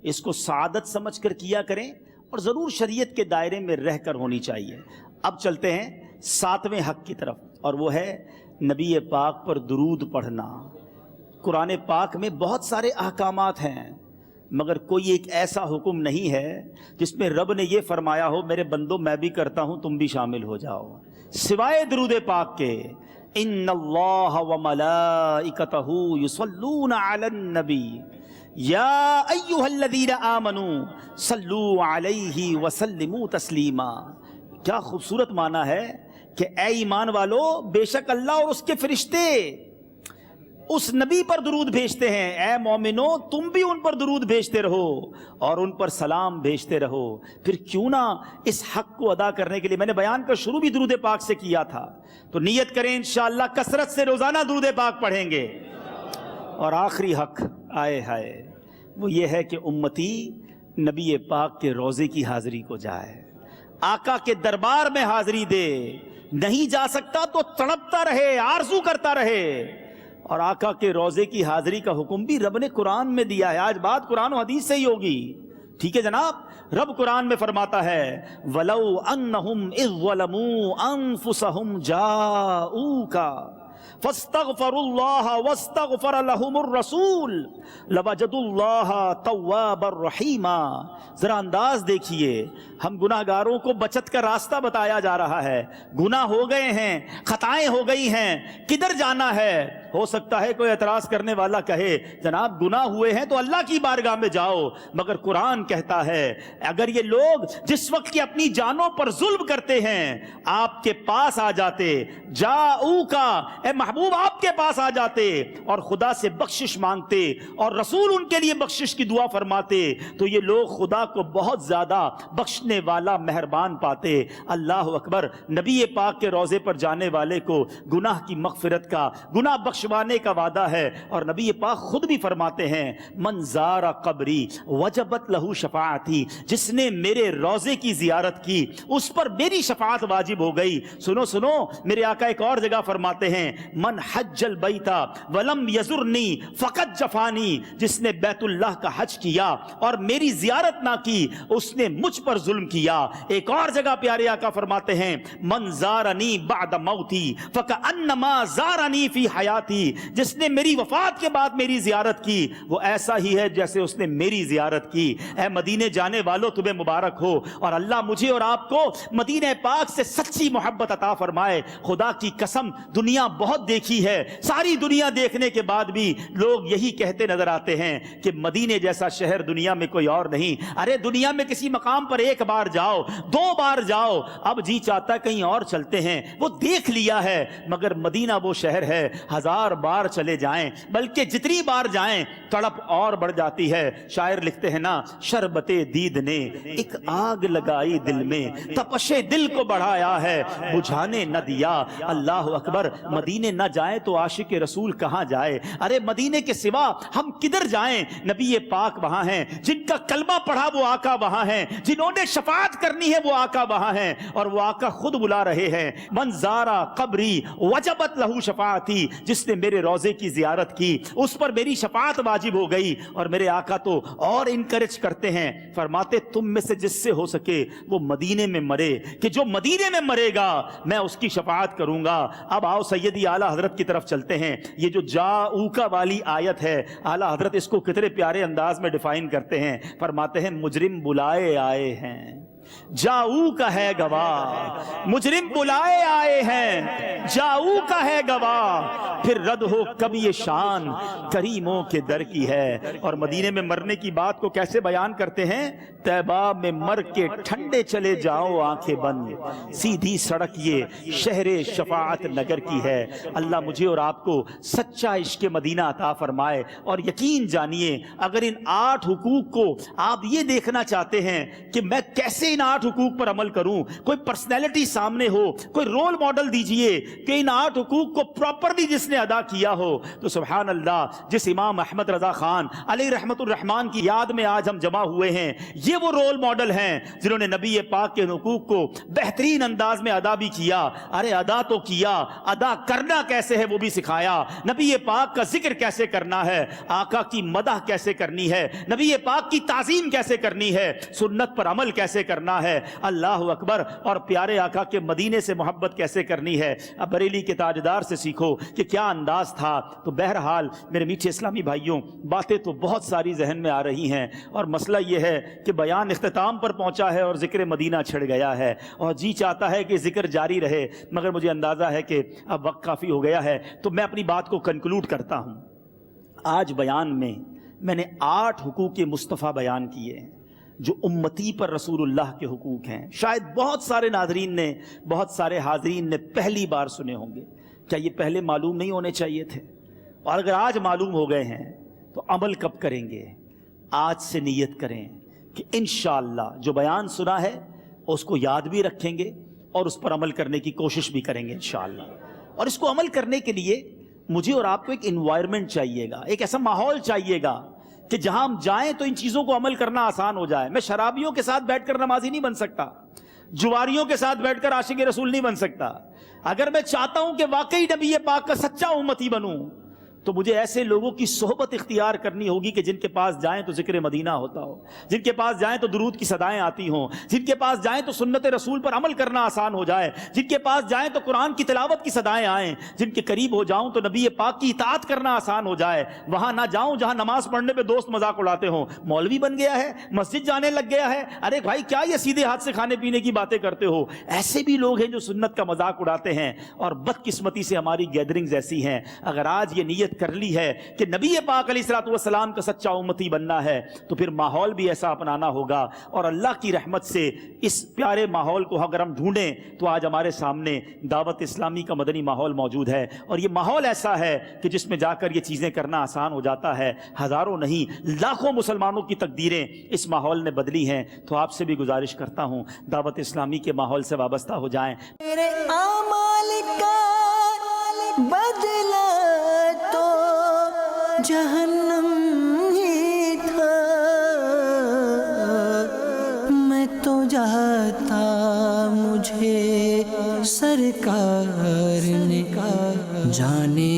اس کو سعادت سمجھ کر کیا کریں اور ضرور شریعت کے دائرے میں رہ کر ہونی چاہیے. اب چلتے ہیں 7ویں حق کی طرف، اور وہ ہے نبی پاک پر درود پڑھنا. قرآن پاک میں بہت سارے احکامات ہیں، مگر کوئی ایک ایسا حکم نہیں ہے جس میں رب نے یہ فرمایا ہو میرے بندو میں بھی کرتا ہوں تم بھی شامل ہو جاؤ، سوائے درود پاک کے. ان اللہ وملائکتہ یصلون علی النبی یا ایھا الذین آمنوا صلوا علیہ وسلموا تسلیما. کیا خوبصورت معنی ہے کہ اے ایمان والو، بے شک اللہ اور اس کے فرشتے اس نبی پر درود بھیجتے ہیں. اے مومنو تم بھی ان پر درود بھیجتے رہو اور ان پر سلام بھیجتے رہو. پھر کیوں نہ اس حق کو ادا کرنے کے لیے، میں نے بیان کا شروع بھی درود پاک سے کیا تھا، تو نیت کریں انشاءاللہ کثرت سے روزانہ درود پاک پڑھیں گے. اور آخری حق آئے ہائے وہ یہ ہے کہ امتی نبی پاک کے روضے کی حاضری کو جائے، آقا کے دربار میں حاضری دے، نہیں جا سکتا تو تڑپتا رہے، آرزو کرتا رہے۔ اور آقا کے روضے کی حاضری کا حکم بھی رب نے قرآن میں دیا ہے۔ آج بات قرآن و حدیث سے ہی ہوگی، ٹھیک ہے جناب؟ رب قرآن میں فرماتا ہے وَلَوْ أَنَّهُمْ إِذْ ظَلَمُوا أَنفُسَهُمْ جَاءُوكَ فاستغفروا الله واستغفر لهم الرسول لوجدوا الله توابا رحیما۔ ذرا انداز دیکھیے، ہم گناہ گاروں کو بچت کا راستہ بتایا جا رہا ہے، گناہ ہو گئے ہیں، خطائیں ہو گئی ہیں، کدھر جانا ہے؟ ہو سکتا ہے کوئی اعتراض کرنے والا کہے جناب گناہ ہوئے ہیں تو اللہ کی بارگاہ میں جاؤ، مگر قرآن کہتا ہے اگر یہ لوگ جس وقت کی اپنی جانوں پر ظلم کرتے ہیں آپ کے پاس آ جاتے، جاؤکا اے محبوب آپ کے پاس آ جاتے اور خدا سے بخشش مانگتے اور رسول ان کے لیے بخشش کی دعا فرماتے تو یہ لوگ خدا کو بہت زیادہ بخشنے والا مہربان پاتے۔ اللہ اکبر۔ نبی پاک کے روضے پر جانے والے کو گناہ کی مغفرت کا، گناہ بخشوانے کا وعدہ ہے، اور نبی پاک خود بھی فرماتے ہیں من زار قبری وجبت لہو شفاعتی، جس نے میرے روضے کی زیارت کی اس پر میری شفاعت واجب ہو گئی۔ سنو سنو، میرے آقا ایک اور جگہ فرماتے ہیں من حج البیت ولم یزرنی فقط جفانی، جس نے بیت اللہ کا حج کیا اور میری زیارت نہ کی اس نے مجھ پر ظلم کیا۔ ایک اور جگہ پیارے آقا فرماتے ہیں من زارنی بعد موتی فکأنما زارنی فی حیاتی، جس نے میری وفات کے بعد میری زیارت کی وہ ایسا ہی ہے جیسے اس نے میری زیارت کی۔ اے مدینے جانے والوں تمہیں مبارک ہو، اور اللہ مجھے اور آپ کو مدینہ پاک سے سچی محبت عطا فرمائے۔ خدا کی قسم دنیا بہت دیکھی ہے، ساری دنیا دیکھنے کے بعد بھی لوگ یہی کہتے نظر آتے ہیں کہ مدینے جیسا شہر دنیا میں کوئی اور نہیں۔ ارے دنیا میں کسی مقام پر ایک بار جاؤ، دو بار جاؤ، اب جی چاہتا ہے کہیں اور چلتے ہیں، وہ دیکھ لیا ہے، مگر مدینہ وہ شہر ہے ہزار بار چلے جائیں، بلکہ جتنی بار جائیں تڑپ اور بڑھ جاتی ہے۔ شاعر لکھتے ہیں نا شربت دید نے ایک آگ لگائی دل میں، تپش دل کو بڑھایا ہے بجھانے نہ دیا۔ اللہ اکبر۔ مدینے نہ جائیں تو عاشق رسول کہاں جائے؟ ارے مدینے کے سوا ہم کدھر جائیں؟ نبی پاک وہاں ہیں، جن کا کلمہ پڑھا وہ آقا وہاں ہیں، جنہوں نے شفاعت کرنی ہے وہ آقا وہاں ہیں، اور وہ آقا خود بلا رہے ہیں من زارا قبری وجبت لہو شفاعتی، جس نے میرے روضے کی زیارت کی اس پر میری شفاعت واجب ہو گئی۔ اور میرے آقا تو اور انکریج کرتے ہیں، فرماتے تم میں سے جس سے ہو سکے وہ مدینے میں مرے، کہ جو مدینے میں مرے گا میں اس کی شفاعت کروں گا۔ اب آؤ سیدی اعلیٰ حضرت کی طرف چلتے ہیں۔ یہ جو جاؤکا والی آیت ہے اعلیٰ حضرت اس کو کتنے پیارے انداز میں ڈیفائن کرتے ہیں، فرماتے ہیں مجرم بلائے آئے ہیں، جاؤ کا ہے گواہ، مجرم بلائے آئے ہیں، جاؤ کا ہے گواہ، پھر رد ہو کبھی یہ شان کریموں کے در کی ہے۔ اور مدینے میں مرنے کی بات کو کیسے بیان کرتے ہیں؟ طیبہ میں مر کے ٹھنڈے چلے جاؤ آنکھیں بند، سیدھی سڑک یہ شہر شفاعت نگر کی ہے۔ اللہ مجھے اور آپ کو سچا عشق مدینہ عطا فرمائے، اور یقین جانیے اگر ان 8 حقوق کو آپ یہ دیکھنا چاہتے ہیں کہ میں کیسے ان 8 حقوق پر عمل کروں، کوئی پرسنالٹی سامنے ہو، کوئی رول ماڈل دیجئے کہ ان 8 حقوق کو پراپرلی جس نے ادا کیا ہو، تو سبحان اللہ جس امام احمد رضا خان علیہ رحمت الرحمان کی یاد میں آج ہم جمع ہوئے ہیں، یہ وہ رول ماڈل ہیں جنہوں نے نبی پاک کے حقوق کو بہترین انداز میں ادا بھی کیا۔ ارے ادا تو کیا، ادا کرنا کیسے ہے وہ بھی سکھایا۔ نبی پاک کا ذکر کیسے کرنا ہے، آقا کی مدح کیسے کرنی ہے، نبی پاک کی تعظیم کیسے کرنی ہے، سنت پر عمل کیسے کرنا ہے، اللہ اکبر، اور پیارے آقا کے مدینے سے محبت کیسے کرنی ہے۔ اب بریلی کے تاجدار سے سیکھو کہ کیا انداز تھا۔ تو بہرحال میرے میٹھے اسلامی بھائیوں، باتیں تو بہت ساری ذہن میں آ رہی ہیں، اور مسئلہ یہ ہے کہ بیان اختتام پر پہنچا ہے اور ذکر مدینہ چھڑ گیا ہے، اور جی چاہتا ہے کہ ذکر جاری رہے، مگر مجھے اندازہ ہے کہ اب وقت کافی ہو گیا ہے، تو میں اپنی بات کو کنکلوڈ کرتا ہوں۔ آج بیان میں نے 8 حقوق مصطفیٰ بیان کیے ہیں جو امتی پر رسول اللہ کے حقوق ہیں۔ شاید بہت سارے ناظرین نے، بہت سارے حاضرین نے پہلی بار سنے ہوں گے، کیا یہ پہلے معلوم نہیں ہونے چاہیے تھے؟ اور اگر آج معلوم ہو گئے ہیں تو عمل کب کریں گے؟ آج سے نیت کریں کہ انشاءاللہ جو بیان سنا ہے اس کو یاد بھی رکھیں گے اور اس پر عمل کرنے کی کوشش بھی کریں گے انشاءاللہ۔ اور اس کو عمل کرنے کے لیے مجھے اور آپ کو ایک انوائرمنٹ چاہیے گا، ایک ایسا ماحول چاہیے گا کہ جہاں ہم جائیں تو ان چیزوں کو عمل کرنا آسان ہو جائے۔ میں شرابیوں کے ساتھ بیٹھ کر نمازی نہیں بن سکتا، جواریوں کے ساتھ بیٹھ کر عاشق رسول نہیں بن سکتا۔ اگر میں چاہتا ہوں کہ واقعی نبی پاک کا سچا امتی بنوں تو مجھے ایسے لوگوں کی صحبت اختیار کرنی ہوگی کہ جن کے پاس جائیں تو ذکر مدینہ ہوتا ہو، جن کے پاس جائیں تو درود کی صدائیں آتی ہوں، جن کے پاس جائیں تو سنت رسول پر عمل کرنا آسان ہو جائے، جن کے پاس جائیں تو قرآن کی تلاوت کی صدائیں آئیں، جن کے قریب ہو جاؤں تو نبی پاک کی اطاعت کرنا آسان ہو جائے۔ وہاں نہ جاؤں جہاں نماز پڑھنے پہ دوست مذاق اڑاتے ہوں، مولوی بن گیا ہے، مسجد جانے لگ گیا ہے، ارے بھائی کیا یہ سیدھے ہاتھ سے کھانے پینے کی باتیں کرتے ہو۔ ایسے بھی لوگ ہیں جو سنت کا مذاق اڑاتے ہیں، اور بدقسمتی سے ہماری گیدرنگز ایسی ہیں۔ اگر آج یہ نیت کر لی ہے کہ نبی پاک علیہ الصلوۃ والسلام کا سچا امتی بننا ہے تو پھر ماحول بھی ایسا اپنانا ہوگا، اور اللہ کی رحمت سے اس پیارے ماحول کو اگر ہم ڈھونڈیں تو آج ہمارے سامنے دعوت اسلامی کا مدنی ماحول موجود ہے، اور یہ ماحول ایسا ہے کہ جس میں جا کر یہ چیزیں کرنا آسان ہو جاتا ہے۔ ہزاروں نہیں لاکھوں مسلمانوں کی تقدیریں اس ماحول نے بدلی ہیں۔ تو آپ سے بھی گزارش کرتا ہوں دعوت اسلامی کے ماحول سے وابستہ ہو جائیں۔ میرے اعمال کا بدلہ تو جہنم ہی تھا، میں تو جاتا مجھے سرکار نے جانے